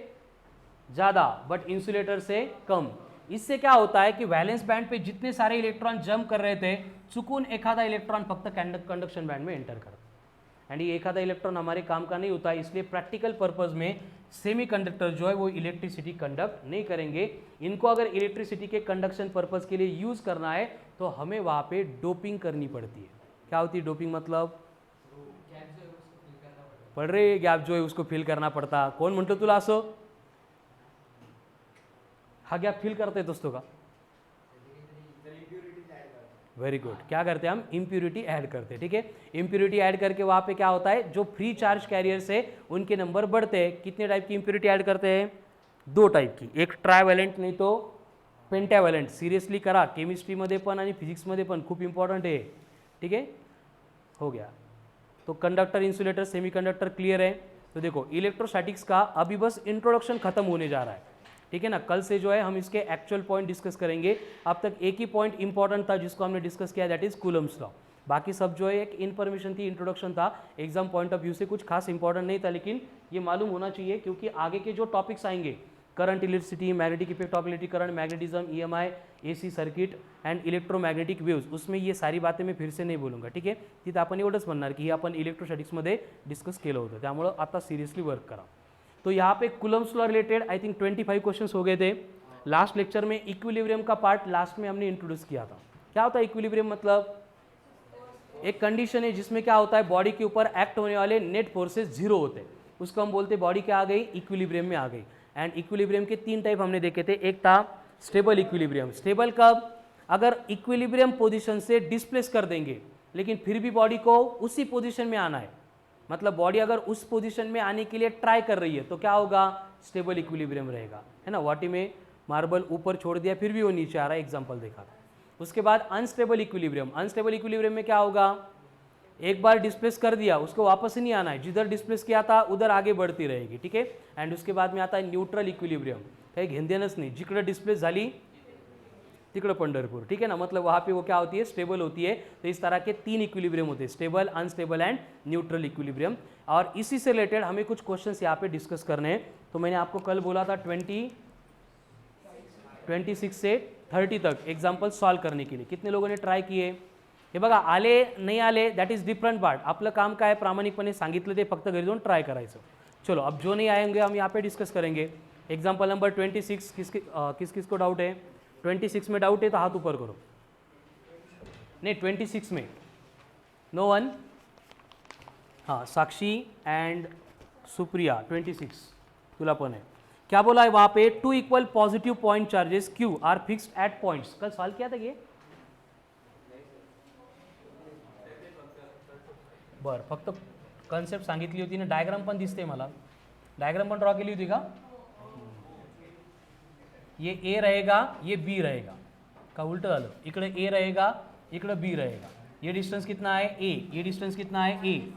ज़्यादा बट इंसुलेटर से कम। इससे क्या होता है कि वैलेंस बैंड पे जितने सारे इलेक्ट्रॉन जंप कर रहे थे, चुकून एखादा इलेक्ट्रॉन फक्त कंडक्शन बैंड में एंटर करता। एंड ये एखादा इलेक्ट्रॉन हमारे काम का नहीं होता है, इसलिए प्रैक्टिकल पर्पज में सेमीकंडक्टर जो है वो इलेक्ट्रिसिटी कंडक्ट नहीं करेंगे। इनको अगर इलेक्ट्रिसिटी के कंडक्शन पर्पज के लिए यूज करना है तो हमें वहाँ पे डोपिंग करनी पड़ती है। क्या होती है डोपिंग, मतलब पढ़ रहे गैप जो है उसको फिल करना पड़ता। कौन म्हणतो तुला असं, हा गैप फिल करते दोस्तों का, वेरी गुड। क्या करते हैं हम, इम्प्यूरिटी ऐड करते हैं। ठीक है, इम्प्यूरिटी ऐड करके वहाँ पे क्या होता है, जो फ्री चार्ज कैरियर्स है उनके नंबर बढ़ते हैं। कितने टाइप की इम्प्यूरिटी ऐड करते हैं, 2 टाइप की, एक ट्रायवॅलेंट नाही तो पेंटॅवॅलेंट। सिरियसली करा, केमिस्ट्रीमध्ये पण आणि फिजिक्समध्ये पण खूप इंपॉर्टंट है। ठीक है, हो गया। तो कंडक्टर, इंसुलेटर, सेमीकंडक्टर क्लियर है। तो देखो इलेक्ट्रोस्टैटिक्स का अभी बस इंट्रोडक्शन खत्म होने जा रहा है। ठीक है ना, कल से जो है हम इसके एक्चुअल पॉइंट डिस्कस करेंगे। अब तक एक ही पॉइंट इंपॉर्टेंट था जिसको हमने डिस्कस किया, दैट इज कूलम्स लॉ। बाकी सब जो है एक इन्फॉर्मेशन थी, इंट्रोडक्शन था, एग्जाम पॉइंट ऑफ व्यू से कुछ खास इंपॉर्टेंट नहीं था, लेकिन ये मालूम होना चाहिए क्योंकि आगे के जो टॉपिक्स आएंगे, current, electricity, magnetic effect of electric current, magnetism, EMI, AC circuit and electromagnetic waves, उसमें ये सारी बातें मैं फिर से नाही बोलूँगा। ठीक आहे, तिथं आपण एवढंच म्हणणार की हे आपण इलेक्ट्रोस्टॅटिक्समध्ये डिस्कस केलं होतं, त्यामुळं आता सिरियसली वर्क करा। तो यहाँ पे Coulomb's law related I think 25 questions हो गए थे। लास्ट लेक्चर में इक्विलिब्रियम का पार्ट लास्ट में हमने इंट्रोड्यूस किया था। क्या होता है इक्विलिब्रियम, मतलब एक कंडीशन है जिसमें क्या होता है, बॉडी के ऊपर एक्ट होने वाले नेट फोर्सेस 0 होते हैं, उसको हम बोलते हैं बॉडी क्या आ गई, इक्विलिब्रियम में आ गई। एंड इक्विलिब्रियम के 3 टाइप हमने देखे थे, एक था स्टेबल इक्विलिब्रियम। स्टेबल कब, अगर इक्विलिब्रियम पोजिशन से डिस्प्लेस कर देंगे लेकिन फिर भी बॉडी को उसी पोजिशन में आना है, मतलब बॉडी अगर उस पोजीशन में आने के लिए ट्राई कर रही है तो क्या होगा, स्टेबल इक्विलिब्रियम रहेगा, है ना। वाटी में मार्बल ऊपर छोड़ दिया फिर भी वो नीचे आ रहा है, एग्जांपल देखा। उसके बाद अनस्टेबल इक्विलिब्रियम, अनस्टेबल इक्विलिब्रियम में क्या होगा, एक बार डिस्प्लेस कर दिया उसको वापस ही नहीं आना है, जिधर डिस्प्लेस किया था उधर आगे बढ़ती रहेगी, ठीक है। एंड उसके बाद में आता है न्यूट्रल इक्विलिब्रियम, काही घेणदेणंच नाही, जिकडे डिस्प्लेस झाली तिकडे पंढरपूर, ठीक है ना, मतलब वहाँ पे वो क्या होती है, स्टेबल होती है। तो इस तरह के 3 इक्विलिब्रियम होते हैं, stable, unstable and neutral equilibrium. और इसी से रिलेटेड हमें कुछ क्वेश्चंस यहाँ पे डिस्कस करने हैं। तो मैंने आपको कल बोला था 26 से 30 तक एग्जाम्पल सॉल्व करने के लिए, कितने लोगों ने ट्राय किए? हे बघा, आले नाही आले दॅट इज डिफरंट पार्ट, आपलं काम काय प्रामाणिकपणे सांगितलं ते फक्त घरी जाऊन ट्राय करायचं। चलो अब जो नहीं आएंगे हम यहाँ पे डिस्कस करेंगे। एग्जाम्पल नंबर 26, किस किस को डाउट है? 26 में डाउट है तो हाथ ऊपर करो। नहीं 26 में नो वन? हाँ साक्षी एंड सुप्रिया 26 तुला पण है। क्या बोला है वहाँ पे? 2 equal positive point charges Q are fixed at points. कल सवाल किया था ये? बरं, फक्त कन्सेप्ट सांगितली होती ना, डायग्राम पण दिसते मला, डायग्राम पण ड्रॉ केली होती का? ये ए रहेगा, ये बी रहेगा, का उल्टा झालं, इकडे ए रहेगा, इकडे बी रहेगा। ये डिस्टेंस कितना है ए, ये डिस्टेंस कितना है ए,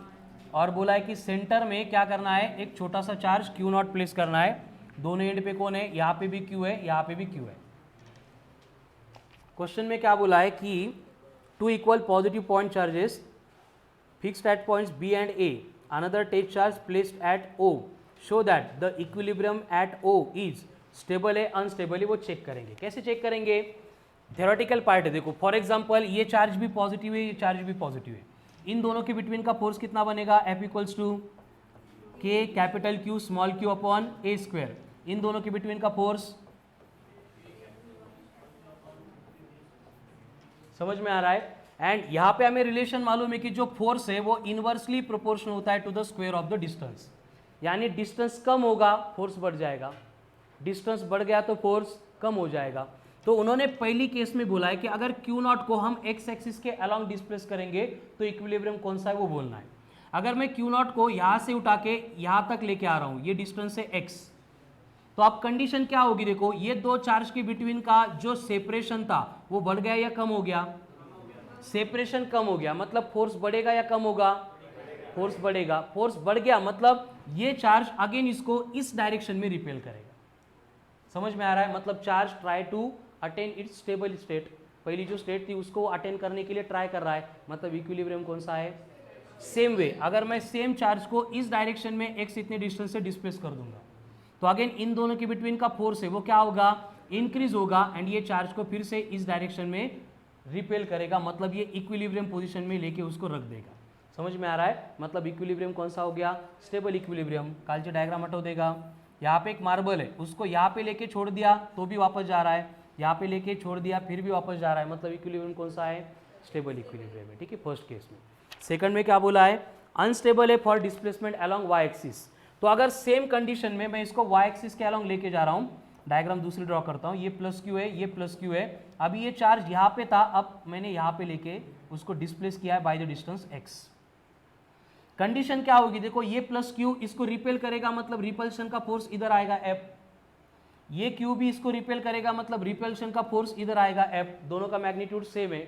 और बोला है कि सेंटर में क्या करना है, एक छोटा सा चार्ज Q0 प्लेस करना है। दोनों एंड पे कौन है? यहाँ पे भी Q है, यहाँ पे भी Q है। क्वेश्चन में क्या बोला है कि 2 equal positive point charges fixed at points B and A, another take charge placed at O, show that the equilibrium at O is stable है, unstable है, वो चेक करेंगे। कैसे चेक करेंगे? थ्योरेटिकल पार्ट है, देखो फॉर एग्जांपल ये charge भी पॉजिटिव है, ये चार्ज भी पॉजिटिव है, इन दोनों के बिटवीन का फोर्स कितना बनेगा? F equals to K capital Q small q upon A square. इन दोनों के बिटवीन का फोर्स समझ में आ रहा है? एंड यहाँ पे हमें रिलेशन मालूम है कि जो फोर्स है वो इनवर्सली प्रोपोर्शनल होता है to the square of the distance, यानी डिस्टेंस कम होगा फोर्स बढ़ जाएगा, डिस्टेंस बढ़ गया तो फोर्स कम हो जाएगा। तो उन्होंने पहली केस में बोला है कि अगर Q0 को हम एक्स एक्सिस के अलोंग डिस्प्लेस करेंगे तो इक्विलिब्रियम कौन सा है वो बोलना है। अगर मैं Q0 को यहाँ से उठा के यहाँ तक लेके आ रहा हूँ, ये डिस्टेंस है x, तो अब कंडीशन क्या होगी? देखो ये दो चार्ज के बिटवीन का जो सेपरेशन था वो बढ़ गया या कम हो गया? सेपरेशन कम हो गया, मतलब फोर्स बढ़ेगा या कम होगा? फोर्स बढ़ेगा। फोर्स बढ़ गया मतलब ये चार्ज अगेन इसको इस डायरेक्शन में रिपेल करेगा। समझ में आ रहा है? मतलब charge try to attain its stable state, पहली जो स्टेट थी उसको अटेन करने के लिए ट्राई कर रहा है, मतलब इक्विलिब्रियम कौन सा है? सेम वे, अगर मैं सेम चार्ज को इस डायरेक्शन में एक्स इतने डिस्टेंस से डिस्प्लेस कर दूंगा तो अगेन इन दोनों के बिटवीन का फोर्स है वो क्या होगा? इंक्रीज होगा, एंड ये चार्ज को फिर से इस डायरेक्शन में रिपेल करेगा, मतलब ये इक्विलिब्रियम पोजीशन में लेके उसको रख देगा। समझ में आ रहा है? मतलब इक्विलिब्रियम कौन सा हो गया? Stable equilibrium. कालचे डायग्राम हटो देगा, यहाँ पे एक मार्बल है, उसको यहाँ पे लेके छोड़ दिया तो भी वापस जा रहा है, यहाँ पे लेके छोड़ दिया फिर भी वापस जा रहा है, मतलब इक्विलिब्रियम कौन सा है? स्टेबल इक्विलिब्रियम है, ठीक है, फर्स्ट केस में। सेकंड में क्या बोला है? अनस्टेबल है for displacement along y axis. तो अगर सेम कंडीशन में मैं इसको वाई एक्सिस के अलोंग लेके जा रहा हूँ, डायग्राम दूसरी ड्रॉ करता हूँ, ये प्लस Q है, ये प्लस Q है, अभी ये चार्ज यहाँ पे था, अब मैंने यहाँ पे लेके उसको डिस्प्लेस किया है by the distance x। Condition क्या होगी? देखो ये प्लस Q इसको रिपेल करेगा, मतलब रिपल्शन का फोर्स इधर आएगा F, ये Q भी इसको रिपेल करेगा, मतलब रिपल्शन का फोर्स इधर आएगा F, दोनों का मैग्नीट्यूड सेम है।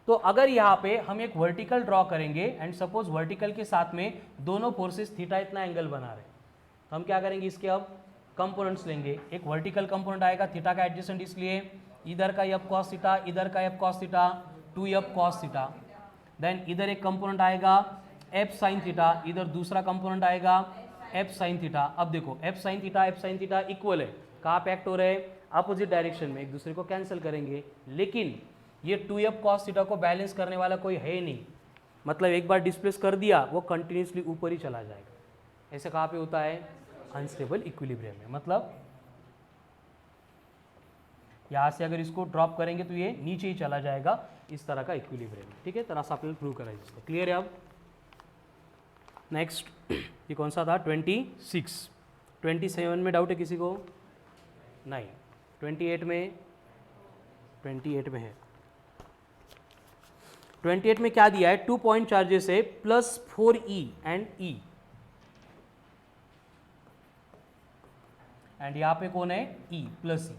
तो अगर यहाँ पे हम एक वर्टिकल ड्रॉ करेंगे एंड सपोज वर्टिकल के साथ में दोनों फोर्सेस थीटा इतना एंगल बना रहे, तो हम क्या करेंगे? इसके अब कंपोनेंट्स लेंगे। एक वर्टिकल कंपोनेंट आएगा थीटा का एडजेसेंट, इसलिए इधर का एफ कॉस थीटा, इधर का F cos theta, 2f cos theta. Then इधर एक कंपोनेंट आएगा एफ साइन थीटा, इधर दूसरा कंपोनेंट आएगा एफ साइन थीटा। अब देखो एफ साइन थीटा इक्वल है, कहाँ पे एक्ट हो रहे हैं? अपोजिट डायरेक्शन में, एक दूसरे को कैंसिल करेंगे, लेकिन ये 2f कॉस थीटा को बैलेंस करने वाला कोई है नहीं, मतलब एक बार डिस्प्लेस कर दिया वो कंटिन्यूसली ऊपर ही चला जाएगा। ऐसे कहाँ पे होता है? अनस्टेबल इक्विलिब्रियम में। मतलब यहाँ से अगर इसको ड्रॉप करेंगे तो ये नीचे ही चला जाएगा, इस तरह का इक्विलिब्रियम, ठीक है। तरह से आपने प्रूव कराइए इसको, क्लियर है? अब नेक्स्ट ये कौन सा था? 26। 27 में डाउट है किसी को? नहीं। 28 में है। 28 में क्या दिया है? 2 पॉइंट चार्जेस है plus 4e and e, and यहाँ पे कौन है? E plus e.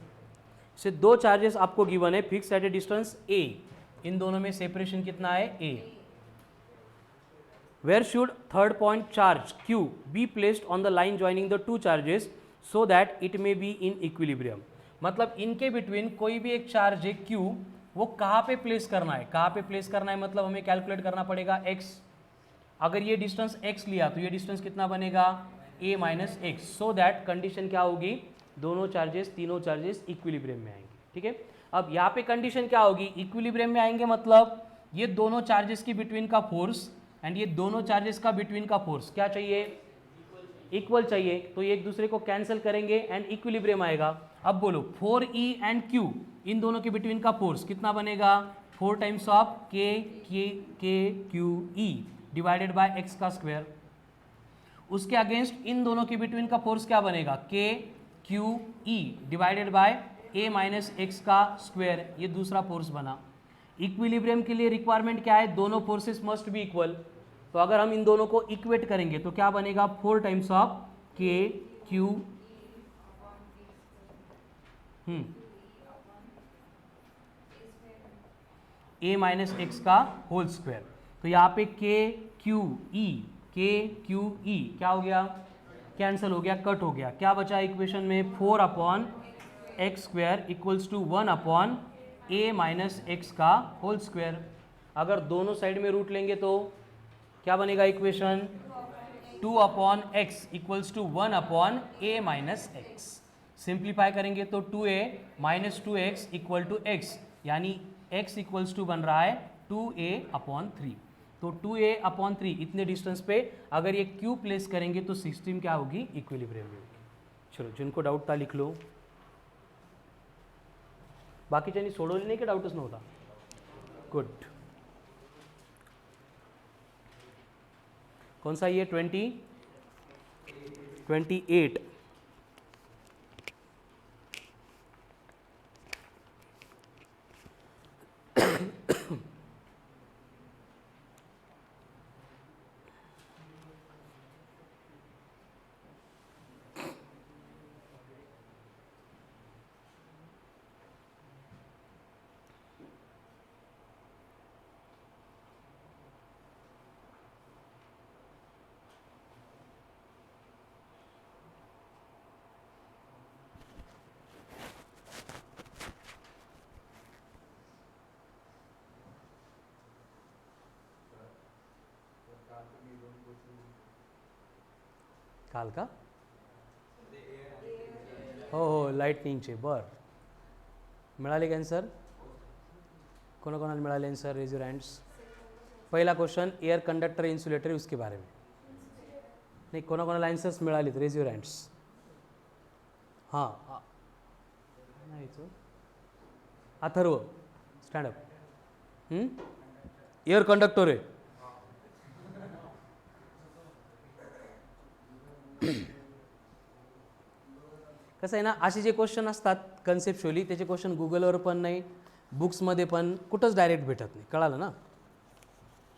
से दो चार्जेस आपको गिवन है fix at a distance a, इन दोनों में सेपरेशन कितना है? a। Where should third point charge Q be placed on the line joining the two charges so that it may be in equilibrium. मतलब इनके बिटवीन कोई भी एक चार्ज है Q, वो कहाँ पे प्लेस करना है, कहाँ पे प्लेस करना है, मतलब हमें कैलकुलेट करना पड़ेगा x। अगर ये डिस्टेंस x लिया तो ये डिस्टेंस कितना बनेगा a minus x, so that condition क्या होगी, दोनों चार्जेस तीनों चार्जेस इक्विलिब्रियम में आएंगे। ठीक है, अब यहाँ पे कंडीशन क्या होगी, इक्विलिब्रियम में आएंगे मतलब ये दोनों चार्जेस की बिटवीन का फोर्स एंड ये दोनों चार्जेस का बिटवीन का फोर्स क्या चाहिए, इक्वल चाहिए। तो ये एक दूसरे को कैंसिल करेंगे एंड इक्विलिब्रियम आएगा। अब बोलो 4E एंड Q, इन दोनों के बिटवीन का फोर्स कितना बनेगा, 4 times of KQE divided by x का स्क्वायर। उसके अगेंस्ट इन दोनों के बिटवीन का फोर्स क्या बनेगा, KQE divided by a minus x का स्क्वायर, ये दूसरा फोर्स बना। इक्विलिब्रियम के लिए रिक्वायरमेंट क्या है, दोनों फोर्सेस मस्ट बी इक्वल। तो अगर हम इन दोनों को इक्वेट करेंगे तो क्या बनेगा, 4 times of KQ a minus x का होल स्क्वायर। तो यहाँ पे KQE क्या हो गया, कैंसिल हो गया, कट हो गया, क्या बचा इक्वेशन में, 4 upon x square equals to 1 upon a minus x का होल स्क्वायर। अगर दोनों साइड में रूट लेंगे तो क्या बनेगा equation, 2 upon x equals to 1 upon a minus x. Simplify करेंगे तो 2a minus 2x equal to x, यानी x इक्वल्स टू बन रहा है 2a अपॉन 3। तो 2a अपॉन 3 इतने डिस्टेंस पे अगर ये q प्लेस करेंगे तो सिस्टम क्या होगी, इक्विलिब्रियम में होगी। चलो जिनको डाउट था लिख लो, बाकीच्यांनी सोडवली नाही की डाऊटच नव्हता, गुड। कौन सा ये 28। काल का हो लाईटनिंगचे, बरं मिळाले का आन्सर, कोणाकोणाला मिळाले आन्सर, रेज योर हँड्स। पहला क्वेश्चन एयर कंडक्टर इंसुलेटर उसके बारे में, नहीं कोणाकोणाला आन्सर्स मिळाले, रेज योर हँड्स। हां Atharva stand up, air conductor आहे, कसं आहे ना, असे जे क्वेश्चन असतात कन्सेप्च्युअली त्याचे क्वेश्चन गुगलवर पण नाही, बुक्समध्ये पण कुठंच डायरेक्ट भेटत नाही, कळालं ना,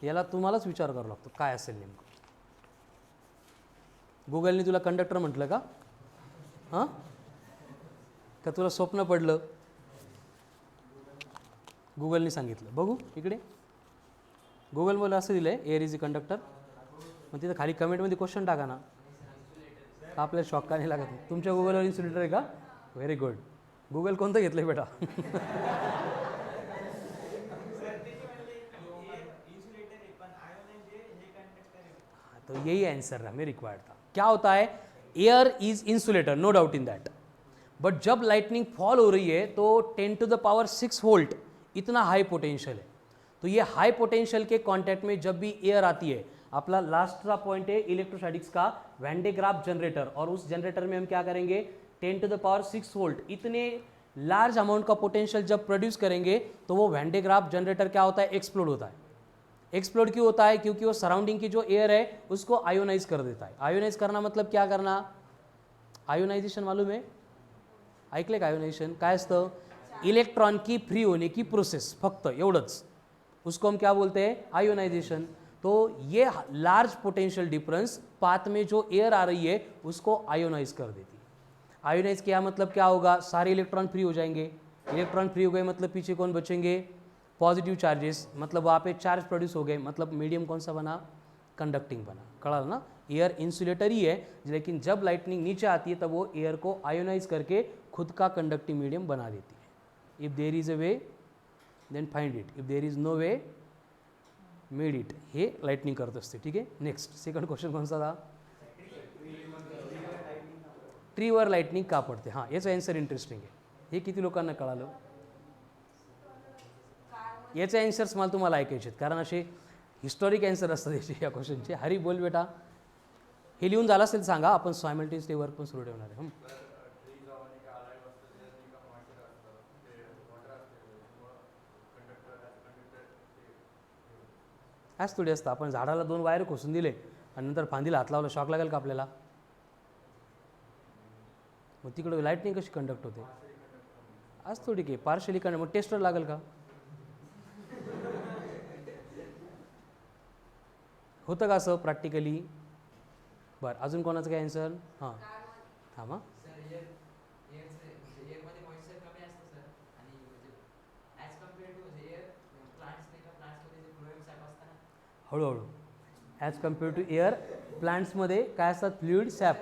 याला तुम्हालाच विचार करावा लागतो काय असेल नेमकं। गुगलने तुला कंडक्टर म्हटलं का, हां का तुला स्वप्न पडलं, गुगलने सांगितलं, बघू इकडे गुगल मला असं दिलं आहे एअर इज अ कंडक्टर, मग तिथं खाली कमेंटमध्ये क्वेश्चन टाका ना, आपल्याला शॉक का नाही लागत, तुमच्या गुगलवर इन्सुलेटर आहे का, व्हेरी गुड, गुगल कोणतं घेतलं आहे बेटा, तो यही आंसर हमें रिक्वायर्ड था। क्या होता है, air is insulator, no doubt in that, but जब लाइटनिंग फॉल हो रही है तो 10 टू द पावर 6 वोल्ट इतना हाई पोटेंशियल है, तो ये हाई पोटेंशियल के कांटेक्ट में जब भी एयर आती है, अपना लास्ट का पॉइंट है इलेक्ट्रोस्टैटिक्स का वैन डे ग्राफ जनरेटर, और उस जनरेटर में हम क्या करेंगे 10 टू द पावर 6 वोल्ट इतने लार्ज अमाउंट का पोटेंशियल जब प्रोड्यूस करेंगे तो वो वैन डे ग्राफ जनरेटर क्या होता है, एक्सप्लोड होता है। एक्सप्लोड क्यों होता है, क्योंकि वो सराउंडिंग की जो एयर है उसको आयोनाइज कर देता है। आयोनाइज करना मतलब क्या करना, आयोनाइजेशन मालूम है, ऐकले का आयोनाइजेशन काय असतं, इलेक्ट्रॉन की फ्री होने की प्रोसेस, फक्त एवढंच, उसको हम क्या बोलते हैं, आयोनाइजेशन। तो ये लार्ज पोटेंशियल डिफरेंस पाथ में जो एयर आ रही है उसको आयोनाइज कर देती है। आयोनाइज किया मतलब क्या होगा, सारे इलेक्ट्रॉन फ्री हो जाएंगे, इलेक्ट्रॉन फ्री हो गए मतलब पीछे कौन बचेंगे, पॉजिटिव चार्जेस, मतलब वहाँ पे चार्ज प्रोड्यूस हो गए, मतलब मीडियम कौन सा बना, कंडक्टिंग बना, कळाल ना। एयर इंसुलेटर ही है, लेकिन जब लाइटनिंग नीचे आती है तब वो एयर को आयोनाइज करके खुद का कंडक्टिंग मीडियम बना देती है। If there is a way then find it, if there is no way made it, हे लाइटनिंग करत असते, ठीक आहे। नेक्स्ट सेकंड क्वेश्चन कोणता था? ट्रीवर लाइटनिंग का पडते, हां याचं आन्सर इंटरेस्टिंग आहे, हे किती लोकांना कळालं? याचे आन्सर्स मला तुम्हाला ऐकायचे आहेत, कारण असे हिस्टॉरिक आन्सर असतात याचे या क्वेश्चनचे। हरी बोल बेटा, हे लिहून झालं असेल सांगा, आपण सायमल्टेनियसली वर्क पण सुरू ठेवणार आहे। ॲज थोडी असतं, आपण झाडाला 2 वायर खोसून दिले आणि नंतर फांदीला हात लावला, शॉक लागेल का आपल्याला? मग तिकडे लाईटनिंग कशी कंडक्ट होते? आज थोडी की पार्शली कंडक्ट, मग टेस्टर लागेल का? होतं का असं प्रॅक्टिकली? बरं, अजून कोणाचं काय आन्सर? हां थांबा, हळूहळू ॲज कम्पेअर टू एअर, प्लांट्समध्ये काय असतात? Fluid SAP.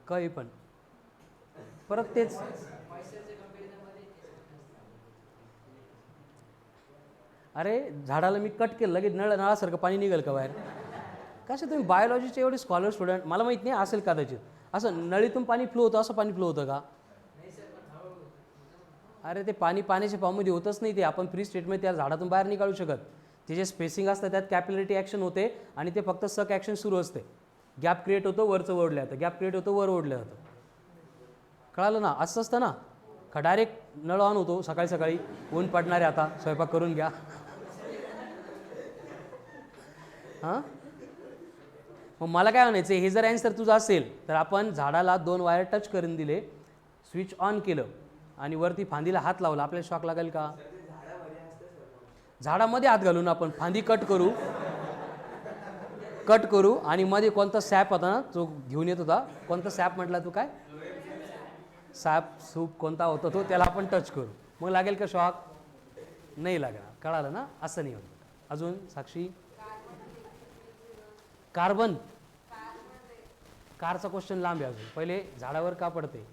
काही पण परत तेच, अरे झाडाला मी कट केलं लगेच नळासारखं पाणी निघेल का बाहेर? कसं तुम्ही बायोलॉजीचे एवढे स्कॉलर स्टुडंट, मला माहीत नाही असेल कदाचित, असं नळीतून पाणी फ्लो होतं, असं पाणी फ्लो होतं का? अरे ते पाणी पाण्याच्या फॉर्ममध्ये होतच नाही, ते आपण फ्री स्टेटमध्ये त्या झाडातून बाहेर नाही काढू शकत। ते जे स्पेसिंग असतं त्यात कॅपिलरिटी ॲक्शन होते आणि ते फक्त सक ॲक्शन सुरू असते, गॅप क्रिएट होतो, वरचं ओढलं जातं, गॅप क्रिएट होतो, वर ओढलं जातं, कळालं ना? असं असतं ना, का डायरेक्ट नळ ऑन होतो सकाळी सकाळी, ऊन पडणारे आता स्वयंपाक करून घ्या, हां। मग मला काय म्हणायचं, हे जर ॲन्सर तुझं असेल तर आपण झाडाला 2 वायर टच करून दिले, स्विच ऑन केलं आणि वरती फांदीला हात लावला, आपल्याला शॉक लागेल का? झाडामध्ये हात घालून आपण फांदी कट करू आणि मध्ये कोणता सॅप होता ना तो घेऊन येत होता, कोणता सॅप म्हटला तू? काय सॅप सूप कोणता होता तो, त्याला आपण टच करू, मग लागेल का शॉक? नाही लागणार, कळालं ना? असं नाही होत। अजून साक्षी? कार्बन, कारचा क्वेश्चन लांब आहे अजून, पहिले झाडावर का पडते?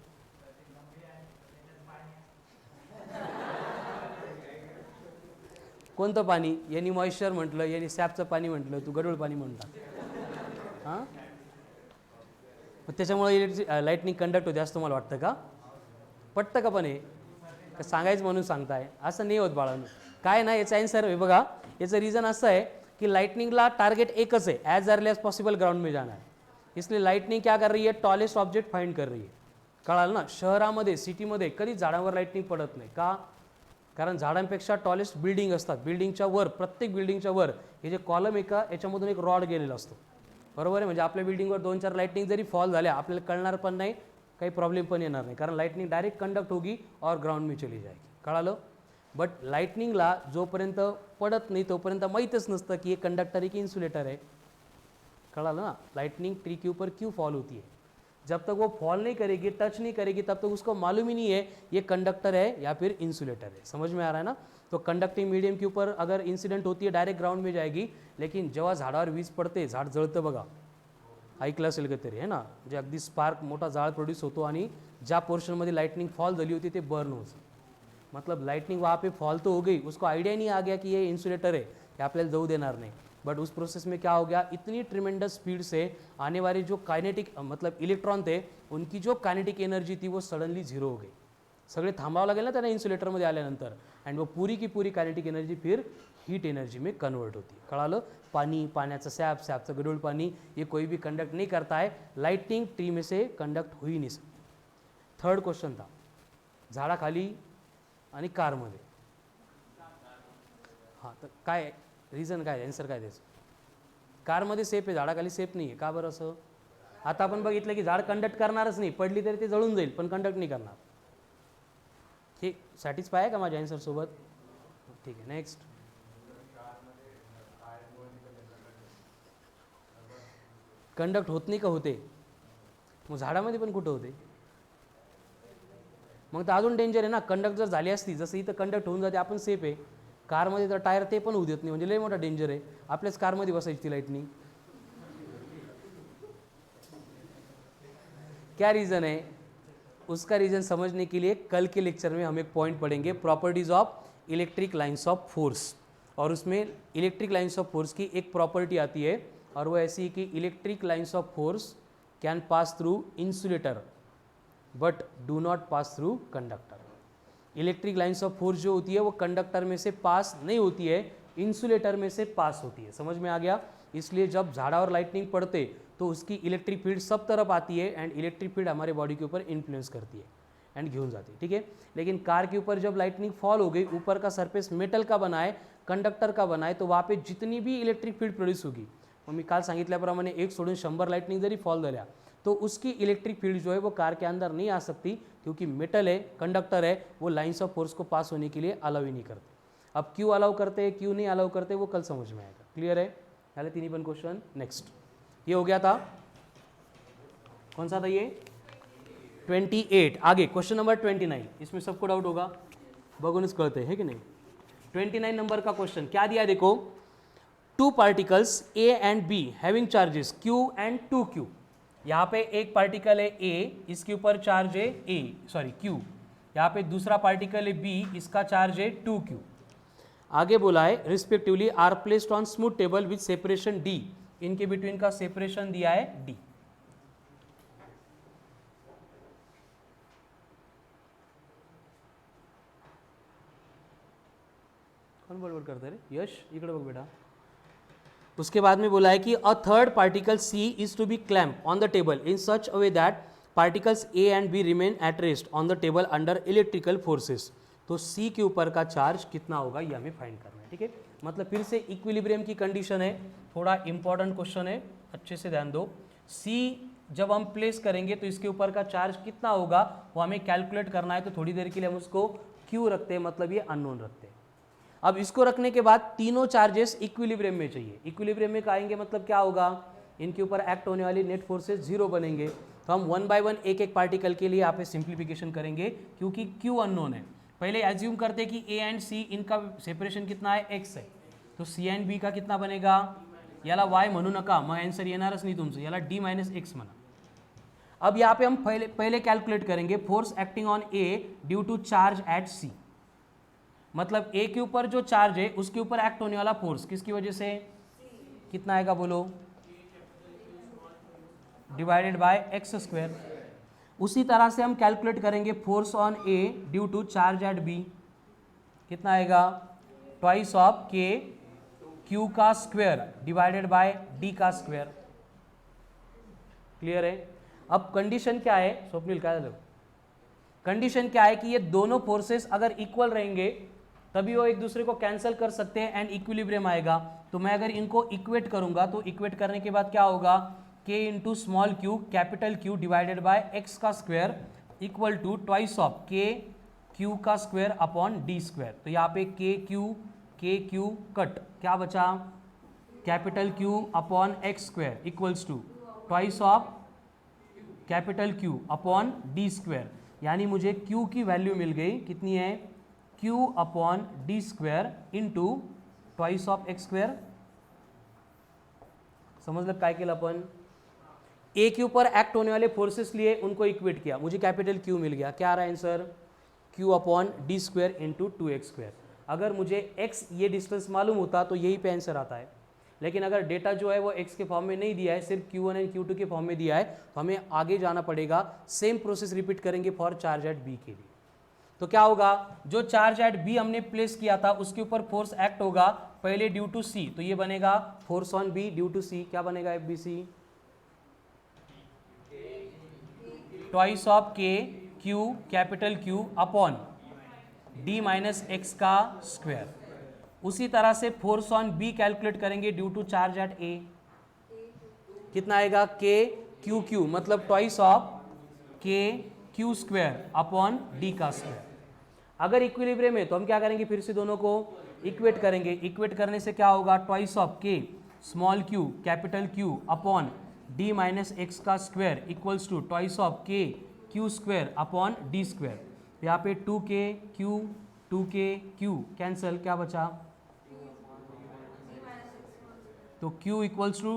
कोणतं पाणी? यांनी मॉइश्चर म्हटलं, यांनी सॅपचं पाणी म्हटलं, तू गढूळ पाणी म्हणतात, हां। मग त्याच्यामुळे लाईटनिंग कंडक्ट होते असं तुम्हाला वाटतं का? पटतं का? पण हे का सांगायचं म्हणून सांगताय? असं नाही होत बाळांनो, काय ना याचा आन्सर आहे बघा, याचं रिझन असं आहे कि लाइटनिंगला टारगेट एकच है, as early as possible ground में जाना है, इसलिए लाइटनिंग क्या कर रही है? टॉलेस्ट ऑब्जेक्ट फाइंड कर रही है, कळालं ना? शहरामध्ये सिटीमध्ये कधी झाडांवर लाइटनिंग पडत नाही का? कारण झाडांपेक्षा टॉलेस्ट बिल्डिंग असतात, बिल्डिंगच्या वर, प्रत्येक बिल्डिंगच्या वर हे जे कॉलम आहे का याच्यामधून एक रॉड गेलेला असतो, बरोबर आहे? म्हणजे आपल्या बिल्डिंगवर 2-4 लाइटनिंग जरी फॉल झाल्या आपल्याला कळणार पण नाही, काही प्रॉब्लेम पण येणार नाही, कारण लाइटनिंग डायरेक्ट कंडक्ट होगी और ग्राउंड में चली जाएगी, कळालं? बट लाइटनिंगला जोपर्यंत पडत नाही तोपर्यंत माहीतच नसतं की ये कंडक्टर है कि इंसुलेटर है, कळालं ना? लाइटनिंग ट्री के ऊपर क्यों फॉल होती है, जब तक वो फॉल नहीं करेगी, टच नहीं करेगी, तब तक उसको मालूम ही नहीं है ये कंडक्टर है या फिर इंसुलेटर है। समझ में आ रहा है ना? तो कंडक्टिंग मीडियम के ऊपर अगर इंसिडेंट होती है डायरेक्ट ग्राउंड में जाएगी, लेकिन जेव्हा झाडावर वीज पडते झाड जळतं बघा, ऐकलं असेल का तरी, है ना? जे अगदी स्पार्क मोठा जाळ प्रोड्यूस होतो आणि ज्या पोर्शनमध्ये लाइटनिंग फॉल झाली होती ते बर्न होतं, मतलब लाइटनिंग वहाँ पे फॉल तो हो गई, उसको आइडिया नहीं आ गया कि ये इंसुलेटर है, ये आपल्याला जाऊ देणार नाही, बट उस प्रोसेस में क्या हो गया, इतनी ट्रिमेंडस स्पीड से आने वाली जो काइनेटिक मतलब इलेक्ट्रॉन थे उनकी जो काइनेटिक एनर्जी थी वो सडनली 0 हो गई, सगळे थांबावं लागेल ना त्यांना इंसुलेटरमध्ये आल्यानंतर, अँड वो पूरी की पूरी काइनेटिक एनर्जी फिर हीट एनर्जी में कन्वर्ट होती, कळालं? पानी, पाण्याचं सॅप, सॅपचं गढूळ पाणी, ये कोई भी कंडक्ट नहीं करता है, लाइटनिंग ट्री में से कंडक्ट हो ही नहीं सकती। थर्ड क्वेश्चन था झाडाखाली आणि कारमध्ये, हां तर काय रिझन, काय आन्सर काय द्यायचं? कारमध्ये सेफ आहे, झाडाखाली सेफ नाही आहे, का बरं असं? आता आपण बघितलं की झाड कंडक्ट करणारच नाही, पडली तरी ते जळून जाईल पण कंडक्ट नाही करणार, हे सॅटिस्फाय आहे का माझ्या आन्सर सोबत? ठीक आहे, नेक्स्ट. कंडक्ट होत नाही का होते? मग झाडामध्ये पण कुठं होते? मग तर अजून डेंजर आहे ना. कंडक्ट जर झाली असती, जसं इथं कंडक्ट होऊन जाते आपण सेफ आहे, कारमध्ये तर टायर ते पण होऊ देत नाही, म्हणजे लय मोठा डेंजर आहे. आपल्याच कारमध्ये बसायची ती लाईटनिंग. क्या रीज़न है? उसका रीज़न समझने के लिए कल के लेक्चर में हम एक पॉइंट पढ़ेंगे, properties of electric lines of force. और उसमें इलेक्ट्रिक लाइन्स ऑफ फोर्स की एक प्रॉपर्टी आती है और वो ऐसी है कि electric lines of force can pass through insulator but do not pass through conductor. Electric lines of force जो होती है वो कंडक्टर में से पास नहीं होती है, इंसुलेटर में से पास होती है. समझ में आ गया? इसलिए जब झाड़ा और लाइटनिंग पड़ते तो उसकी इलेक्ट्रिक फील्ड सब तरफ आती है एंड इलेक्ट्रिक फील्ड हमारे बॉडी के ऊपर इन्फ्लुएंस करती है एंड घेऊन जाती है. ठीक है. लेकिन कार के ऊपर जब लाइटनिंग फॉल हो गई, ऊपर का सरफेस मेटल का बना है, कंडक्टर का बना है, तो वहाँ पे जितनी भी इलेक्ट्रिक फील्ड प्रोड्यूस होगी, मग मी काल सांगितल्याप्रमाणे 1 सोडून 100 लाइटनिंग जरी फॉल झाल्या तो उसकी इलेक्ट्रिक फील्ड जो है वो कार के अंदर नहीं आ सकती, क्योंकि मेटल है, कंडक्टर है, वो लाइन्स ऑफ फोर्स को पास होने के लिए अलाउ ही नहीं करते. अब क्यों अलाउ करते हैं, क्यों नहीं अलाउ करते, वो कल समझ में आएगा. क्लियर है? पहले तीन पण क्वेश्चन. नेक्स्ट ये हो गया था. कौन सा था ये? 28. आगे क्वेश्चन नंबर 29. इसमें सबको डाउट होगा, बगुनच कळते है कि नहीं. 29 नंबर का क्वेश्चन क्या दिया है देखो. 2 particles A and B having charges Q and 2Q. यहाँ पे एक पार्टिकल है A, इसके ऊपर चार्ज है Q. यहाँ पे दूसरा पार्टिकल है B, इसका चार्ज है 2Q. आगे बोला है respectively are placed on smooth table with separation D. इनके बिटवीन का सेपरेशन दिया है D. कौन बड़बड़ करते रे? यश इकडे बघ बेटा. उसके बाद में बोला है कि a third particle C is to be clamp on the table in such a way that particles A and B remain at rest on the table under electrical forces. तो C के ऊपर का चार्ज कितना होगा ये हमें find करना है. ठीक है. मतलब फिर से इक्विलिब्रियम की कंडीशन है, थोड़ा इंपॉर्टेंट क्वेश्चन है, अच्छे से ध्यान दो. C जब हम प्लेस करेंगे तो इसके ऊपर का चार्ज कितना होगा वो हमें कैलकुलेट करना है. तो थोड़ी देर के लिए हम उसको Q रखते हैं, मतलब ये अननोन रखते हैं. अब इसको रखने के बाद तीनों चार्जेस इक्विलिब्रियम में चाहिए. इक्विलिब्रियम में आएंगे मतलब क्या होगा, इनके ऊपर एक्ट होने वाली नेट फोर्सेस 0 बनेंगे. तो हम 1 बाय 1 एक एक पार्टिकल के लिए यहाँ पे सिंप्लीफिकेशन करेंगे, क्योंकि Q अननोन है. पहले एज्यूम करते हैं कि A एंड C इनका सेपरेशन कितना है, x है. तो C एंड B का कितना बनेगा, याला y म्हणू नका, मग आन्सर येणारच नाही तुमचं, याला d माइनस एक्स म्हणा. अब यहाँ पे हम पहले कैलकुलेट करेंगे force acting on A due to charge at C. मतलब A के ऊपर जो चार्ज है उसके ऊपर एक्ट होने वाला फोर्स किसकी वजह से, कितना आएगा बोलो, डिवाइडेड बाय एक्स स्क्वायर. उसी तरह से हम कैलकुलेट करेंगे force on A due to charge at B. कितना आएगा, ट्वाइस ऑफ K Q का स्क्वायर डिवाइडेड बाय D का स्क्वायर. क्लियर है? अब कंडीशन क्या है स्वप्निल, क्या है कंडीशन क्या है कि ये दोनों फोर्सेस अगर इक्वल रहेंगे तभी वो एक दूसरे को कैंसिल कर सकते हैं एंड इक्विलिब्रियम आएगा. तो मैं अगर इनको इक्वेट करूंगा तो इक्वेट करने के बाद क्या होगा, K into small q capital Q divided by x का square equal to twice of K Q का स्क्वायर अपॉन D स्क्वायर. तो यहाँ पे K Q कट, क्या बचा, capital Q upon x square equals to twice of capital Q upon D square. यानी मुझे Q की वैल्यू मिल गई, कितनी है, Q upon D square into twice of x square. समझ लो काय केलं आपण, A के ऊपर एक्ट होने वाले फोर्सेस लिए उनको इक्वेट किया, मुझे कैपिटल Q मिल गया. क्या आ रहा है answer, Q upon D square into 2x square. अगर मुझे x ये डिस्टेंस मालूम होता तो यही पे आंसर आता है. लेकिन अगर डेटा जो है वो x के फॉर्म में नहीं दिया है, सिर्फ Q1 एंड Q2 के फॉर्म में दिया है, तो हमें आगे जाना पड़ेगा. सेम प्रोसेस रिपीट करेंगे फॉर चार्ज एट B के लिए. तो क्या होगा, जो चार्ज एट B हमने प्लेस किया था उसके ऊपर फोर्स एक्ट होगा पहले ड्यू टू C. तो ये बनेगा force on B due to C. क्या बनेगा FBC, twice of K Q capital Q upon D minus x का स्क्वायर. उसी तरह से फोर्स ऑन B कैलकुलेट करेंगे due to charge at A. कितना आएगा, K Q Q मतलब twice of K Q square upon D का square. अगर इक्विलिब्रियम है तो हम क्या करेंगे, फिर से दोनों को इक्वेट करेंगे. इक्वेट करने से क्या होगा, twice of K small q capital Q upon D minus x का square equals to twice of K Q square upon D square. तो यहाँ पे 2k q कैंसल, क्या बचा? तो q equals to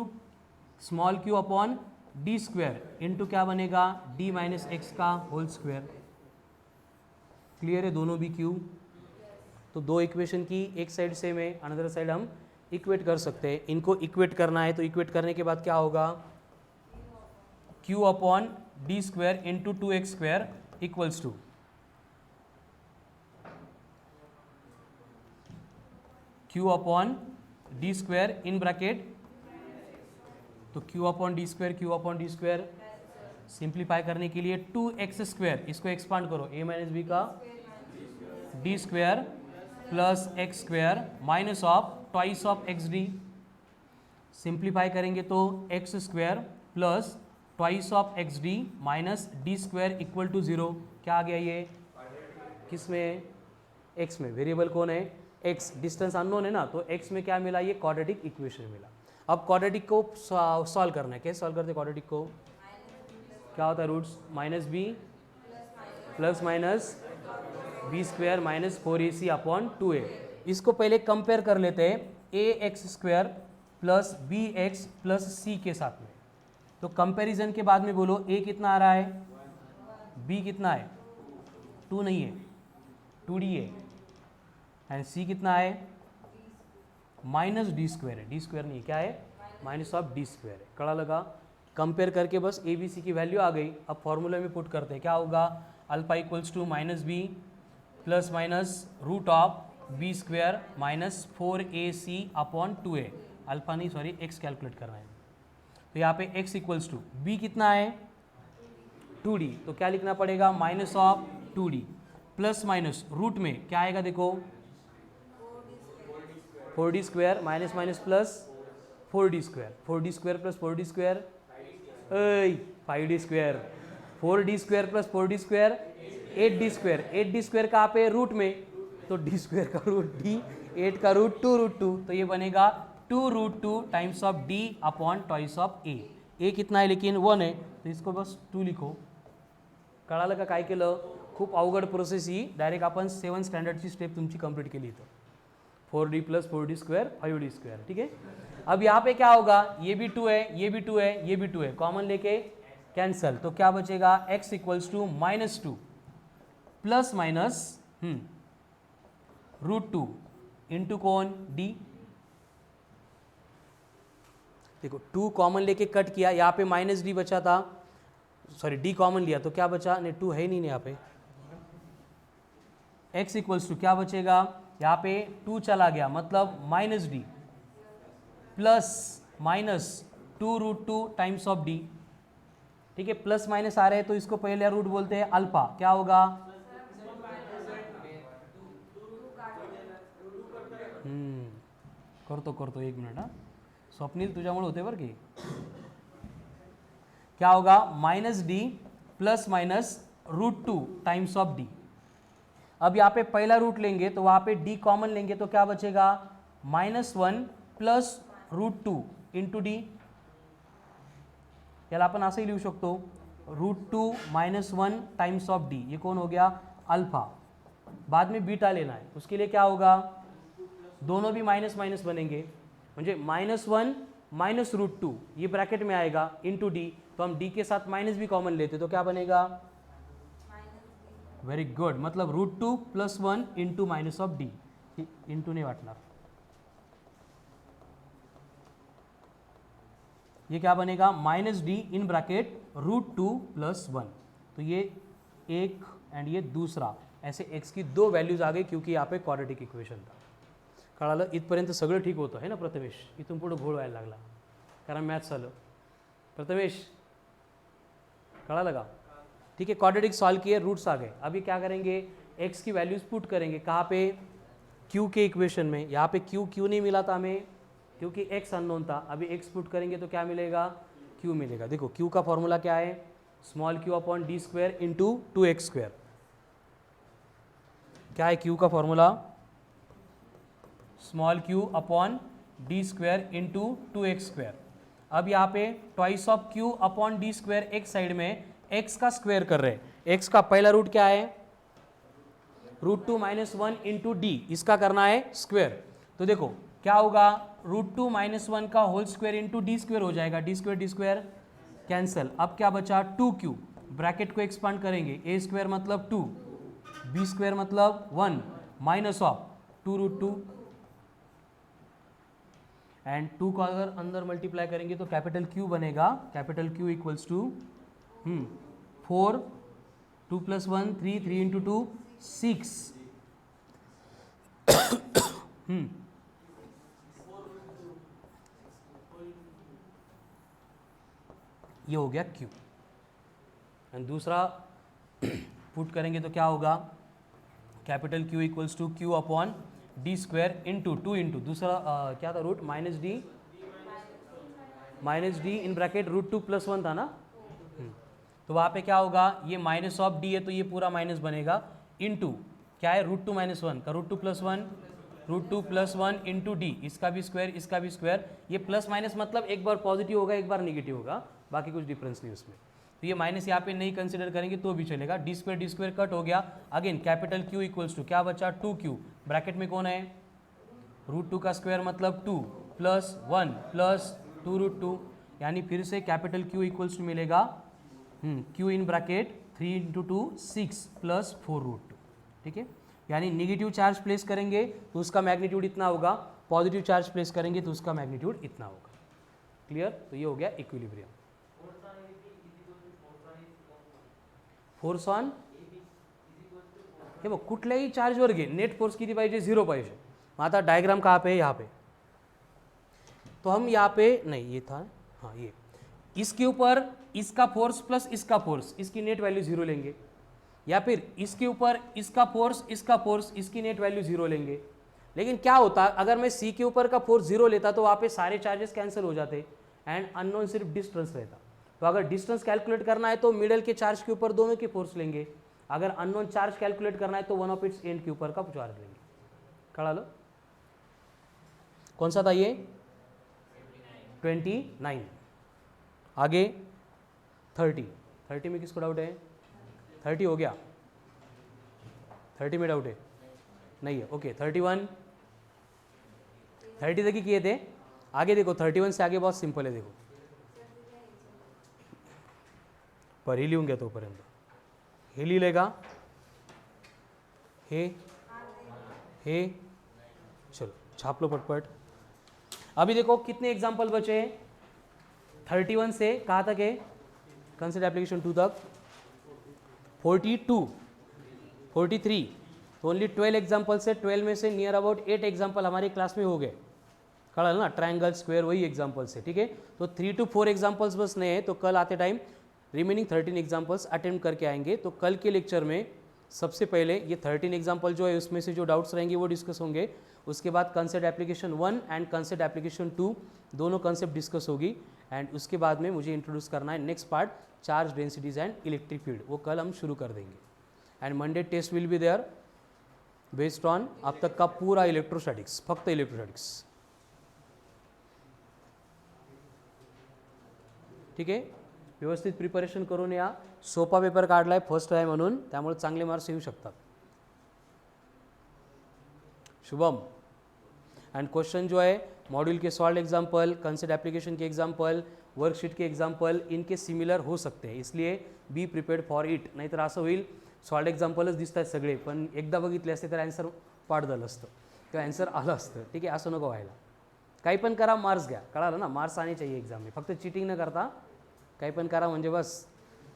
small q upon d square into क्या बनेगा? d minus x का होल स्क्वायर। क्लियर है दोनों भी q? तो दो इक्वेशन की एक साइड सेम है, अनदर साइड हम इक्वेट कर सकते हैं। इनको इक्वेट करना है तो इक्वेट करने के बाद क्या होगा? q upon d square into 2x square equals to q upon d square in bracket, तो q upon d square simplify करने के लिए 2x स्क्वायर, इसको एक्सपांड करो, a माइनस बी का d square plus x square minus of twice of x d. Simplify करेंगे तो x square plus twice of x d minus d square equal to 0। क्या आ गया ये? किस में? एक्स में। वेरिएबल कौन है? एक्स। डिस्टेंस अननोन है ना, तो एक्स में क्या मिला? ये क्वाड्रेटिक इक्वेशन मिला। अब क्वाड्रेटिक को सॉल्व करना है। कैसे सॉल्व करते हैं क्वाड्रेटिक को? क्या होता है? Roots minus b plus minus b square minus 4ac upon 2a। इसको पहले कंपेयर कर लेते हैं a x square plus b x plus c के साथ में। तो कंपैरिजन के बाद में बोलो a कितना आ रहा है, b कितना है? 2 नहीं है, 2d है, एंड c कितना है? माइनस डी स्क्वायर है। डी स्क्वायर नहीं है, क्या है? माइनस ऑफ डी स्क्वायर है। कड़ा लगा? कंपेयर करके बस ए बी सी की वैल्यू आ गई। अब फॉर्मूले में पुट करते हैं, क्या होगा? Alpha equals to minus b plus minus root of b square minus 4ac upon 2a। Alpha नहीं, सॉरी, एक्स कैलकुलेट करना है। तो यहाँ पे x इक्वल्स टू बी कितना है? 2d, तो क्या लिखना पड़ेगा? Minus of 2d plus minus root में क्या आएगा? देखो 4d square minus minus plus 4d square, 4d square plus 4d square 5d square, 4d square plus 4d square 8d square, 8d square कहाँ पे? रूट में, तो d स्क्वायर का root d, 8 का रूट 2√2, तो ये बनेगा 2√2 times of d upon twice of a। a कितना है लेकिन? 1 है, तो इसको बस 2 लिखो। कळालं का काय केलं? खूप अवघड प्रोसेस ही, डायरेक्ट आपण 7 स्टँडर्डची स्टेप तुमची कंप्लीट केली इथं। 4d plus 4d square 5d square, ठीक है। अब यहाँ पे क्या होगा? ये भी 2 है, ये भी 2 है, ये भी 2 है, कॉमन लेके कैंसल, तो क्या बचेगा? x equals to -2 plus minus √2 into कौन? d। देखो 2 कॉमन लेके कट किया, यहाँ पे माइनस डी बचा था, सॉरी d कॉमन लिया तो क्या बचा? नहीं, 2 है ही नहीं यहाँ पे। x इक्वल्स टू क्या बचेगा? यहाँ पे 2 चला गया, मतलब minus D plus minus 2√2 times of d, ठीक है। प्लस माइनस आ रहे हैं तो इसको पहले रूट बोलते हैं अल्फा। क्या होगा? करतो 1 मिनट। हाँ स्वप्नील, तुझ्यामुळे होते बरं की। क्या होगा? Minus D plus minus √2 times of D. अब यहाँ पे पहला रूट लेंगे तो वहाँ पे d कॉमन लेंगे तो क्या बचेगा? -1 प्लस √2 इंटू डी। याला आपण असंही लिहू शकतो, √2 -1 टाइम्स ऑफ डी। ये कौन हो गया? अल्फा। बाद में बीटा लेना है, उसके लिए क्या होगा? दोनों भी माइनस माइनस बनेंगे, म्हणजे -1 माइनस √2 ये ब्रैकेट में आएगा इंटू डी, तो हम डी के साथ माइनस भी कॉमन लेते तो क्या बनेगा? वेरी गुड, मतलब √2 plus 1 into minus of D. Into नहीं वाटणार, ये क्या बनेगा? Minus d in bracket √2 plus 1। तो ये एक एंड ये दूसरा, ऐसे x की 2 वैल्यूज आ गई क्योंकि यहाँ पे क्वाड्रेटिक इक्वेशन था। कळालं? इथपर्यंत सगळं ठीक होतं है ना प्रथमेश? इथून पुढे घोळ व्हायला लागला कारण मॅथ्स आलं। प्रथमेश कळालं का? ठीक है, क्वाड्रेटिक सॉल्व किए, रूट्स आ गए। अभी क्या करेंगे? x की वैल्यूज पुट करेंगे, कहाँ पे? q के इक्वेशन में। यहाँ पे q नहीं मिला था हमें क्योंकि x अननोन था। अभी x पुट करेंगे तो क्या मिलेगा? q मिलेगा। देखो q का फॉर्मूला क्या है? Small q upon d square into 2x square. क्या है q का formula? Small q upon d square into 2x square. अब यहाँ पे twice of q upon d square एक साइड में x का स्क्वायर कर रहे हैं। x का पहला रूट क्या है? √2 - 1 इंटू डी, इसका करना है स्क्वायर। तो देखो क्या होगा, √2 - 1 का whole square into d square हो जाएगा, डी स्क्वायर कैंसिल। अब क्या बचा 2q, ब्रैकेट को एक्सपांड करेंगे, a स्क्वायर मतलब 2, b स्क्वायर मतलब 1 माइनस ऑफ 2√2 एंड 2 को अगर अंदर मल्टीप्लाई करेंगे तो कैपिटल Q बनेगा, कैपिटल Q इक्वल्स टू 4, 2 + 1 3, 3 इंटू 2 6 ये हो गया Q। एंड दूसरा पुट करेंगे तो क्या होगा, capital Q equals to Q upon d square into 2 into दूसरा क्या था root minus d in bracket √2 + 1 था ना। तो वहाँ पे क्या होगा, ये माइनस ऑफ डी है तो ये पूरा माइनस बनेगा, इंटू क्या है √2 - 1 का √2 + 1 इंटू डी, इसका भी स्क्वायर। ये प्लस माइनस मतलब एक बार पॉजिटिव होगा एक बार निगेटिव होगा, बाकी कुछ डिफरेंस नहीं उसमें। तो ये माइनस यहाँ पे नहीं कंसिडर करेंगे तो भी चलेगा, डी स्क्वायर कट हो गया। Again capital Q equals to क्या बचा 2q, ब्रैकेट में कौन है √2 का स्क्वायर मतलब 2 + 1 + 2√2, यानी फिर से कैपिटल Q इक्वल्स टू मिलेगा Q इन ब्रैकेट 3 इंटू 2 6 + 4√2, ठीक है। यानी निगेटिव चार्ज प्लेस करेंगे तो उसका मैग्नीट्यूड इतना होगा, पॉजिटिव चार्ज प्लेस करेंगे तो उसका मैग्नीट्यूड इतना होगा। क्लियर, तो ये हो गया इक्विलिब्रियम। फोर्स ऑन हे बघ कुठल्याही चार्जवर घे, नेट फोर्स किती पाहिजे 0 पाहिजे। मग आता डायग्राम कहाँ पे है, यहाँ पे। तो हम यहाँ पे नहीं, ये था हाँ, ये इसके ऊपर इसका फोर्स प्लस इसका फोर्स, इसकी नेट वैल्यू 0 लेंगे, या फिर इसके ऊपर इसका फोर्स इसकी नेट वैल्यू 0 लेंगे। लेकिन क्या होता अगर मैं सी के ऊपर का फोर्स 0 लेता तो वहाँ पे सारे चार्जेस कैंसिल हो जाते एंड अननोन सिर्फ डिस्टेंस रहता। तो अगर डिस्टेंस कैलकुलेट करना है तो मिडल के चार्ज के ऊपर दोनों के फोर्स लेंगे, अगर अननोन चार्ज कैलकुलेट करना है तो वन ऑफ इट्स एंड के ऊपर का चार्ज लेंगे। कड़ा लो कौन सा था ये 29, आगे 30 में किसको डाउट है, 30 हो गया, 30 में डाउट है नहीं है, ओके 31, 30 तक ही किए थे। आगे देखो 31 से आगे बहुत सिंपल है, देखो पर ही लिहूंगे तोपर्यंत हे लिहिलेगा हे चलो छाप लो पटपट। अभी देखो कितने एग्जाम्पल बचे हैं, 31 से कहाँ तक है, कंसिडर एप्लीकेशन 2 तक 42, 43, तो ओनली 12 एग्जाम्पल से 12 में से नियर अबाउट 8 एग्जाम्पल हमारी क्लास में हो गए। कड़ा ना, ट्रायंगल स्क्वायर वही एग्जाम्पल्स है, ठीक है। तो 3 to 4 एग्जाम्पल्स बस नए हैं, तो कल आते टाइम रिमेनिंग 13 एग्जाम्पल्स अटेम्प्ट करके आएंगे। तो कल के लेक्चर में सबसे पहले ये 13 एग्जाम्पल जो है उसमें से जो डाउट्स रहेंगे वो डिस्कस होंगे। उसके बाद concept application 1 and concept application 2 दोनों कंसेप्ट डिस्कस होगी। एंड उसके बाद में मुझे इंट्रोड्यूस करना है next part charge densities and electric field, वो कल हम शुरू कर देंगे। And Monday test will be there based on अब तक का पूरा इलेक्ट्रोस्टैटिक्स, फक्त इलेक्ट्रोस्टॅटिक्स, ठीक आहे। व्यवस्थित प्रिपरेशन करून या, सोपा पेपर काढलाय फर्स्ट आहे म्हणून, त्यामुळे चांगले मार्क्स येऊ शकतात। शुभम एंड क्वेश्चन जो है मॉड्यूल के सॉल्व एग्जाम्पल, कंसेप्ट एप्लीकेशन के एग्जाम्पल, वर्कशीट के एग्जाम्पल इनके सिमिलर हो सकते हैं, इसलिए बी प्रिपेअर्ड फॉर इट। नाहीतर असं होईल सॉल्व एग्जाम्पलच दिसत आहेत सगळे, पण एकदा बघितले असते तर आन्सर पाठ झालं असतं किंवा आन्सर आलं असतं, ठीक आहे। असं नको व्हायला, काही पण करा मार्क्स घ्या, कळालं ना, मार्क्स आने चाहिए एग्जाम में, फक्त चीटिंग न करता काही पण करा म्हणजे बस।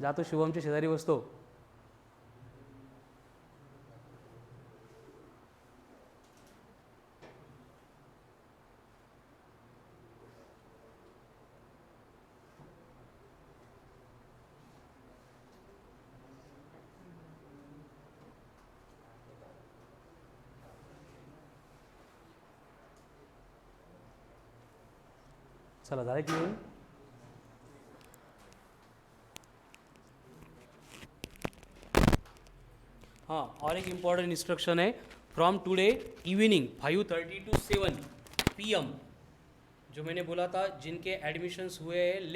जातो शुभमच्या शेजारी बसतो, चला झालं की येऊन। हाँ, और एक इम्पॉर्टेंट इंस्ट्रक्शन है, from today evening 5:30 to 7 PM जो मैंने बोला था जिनके एडमिशन्स हुए हैं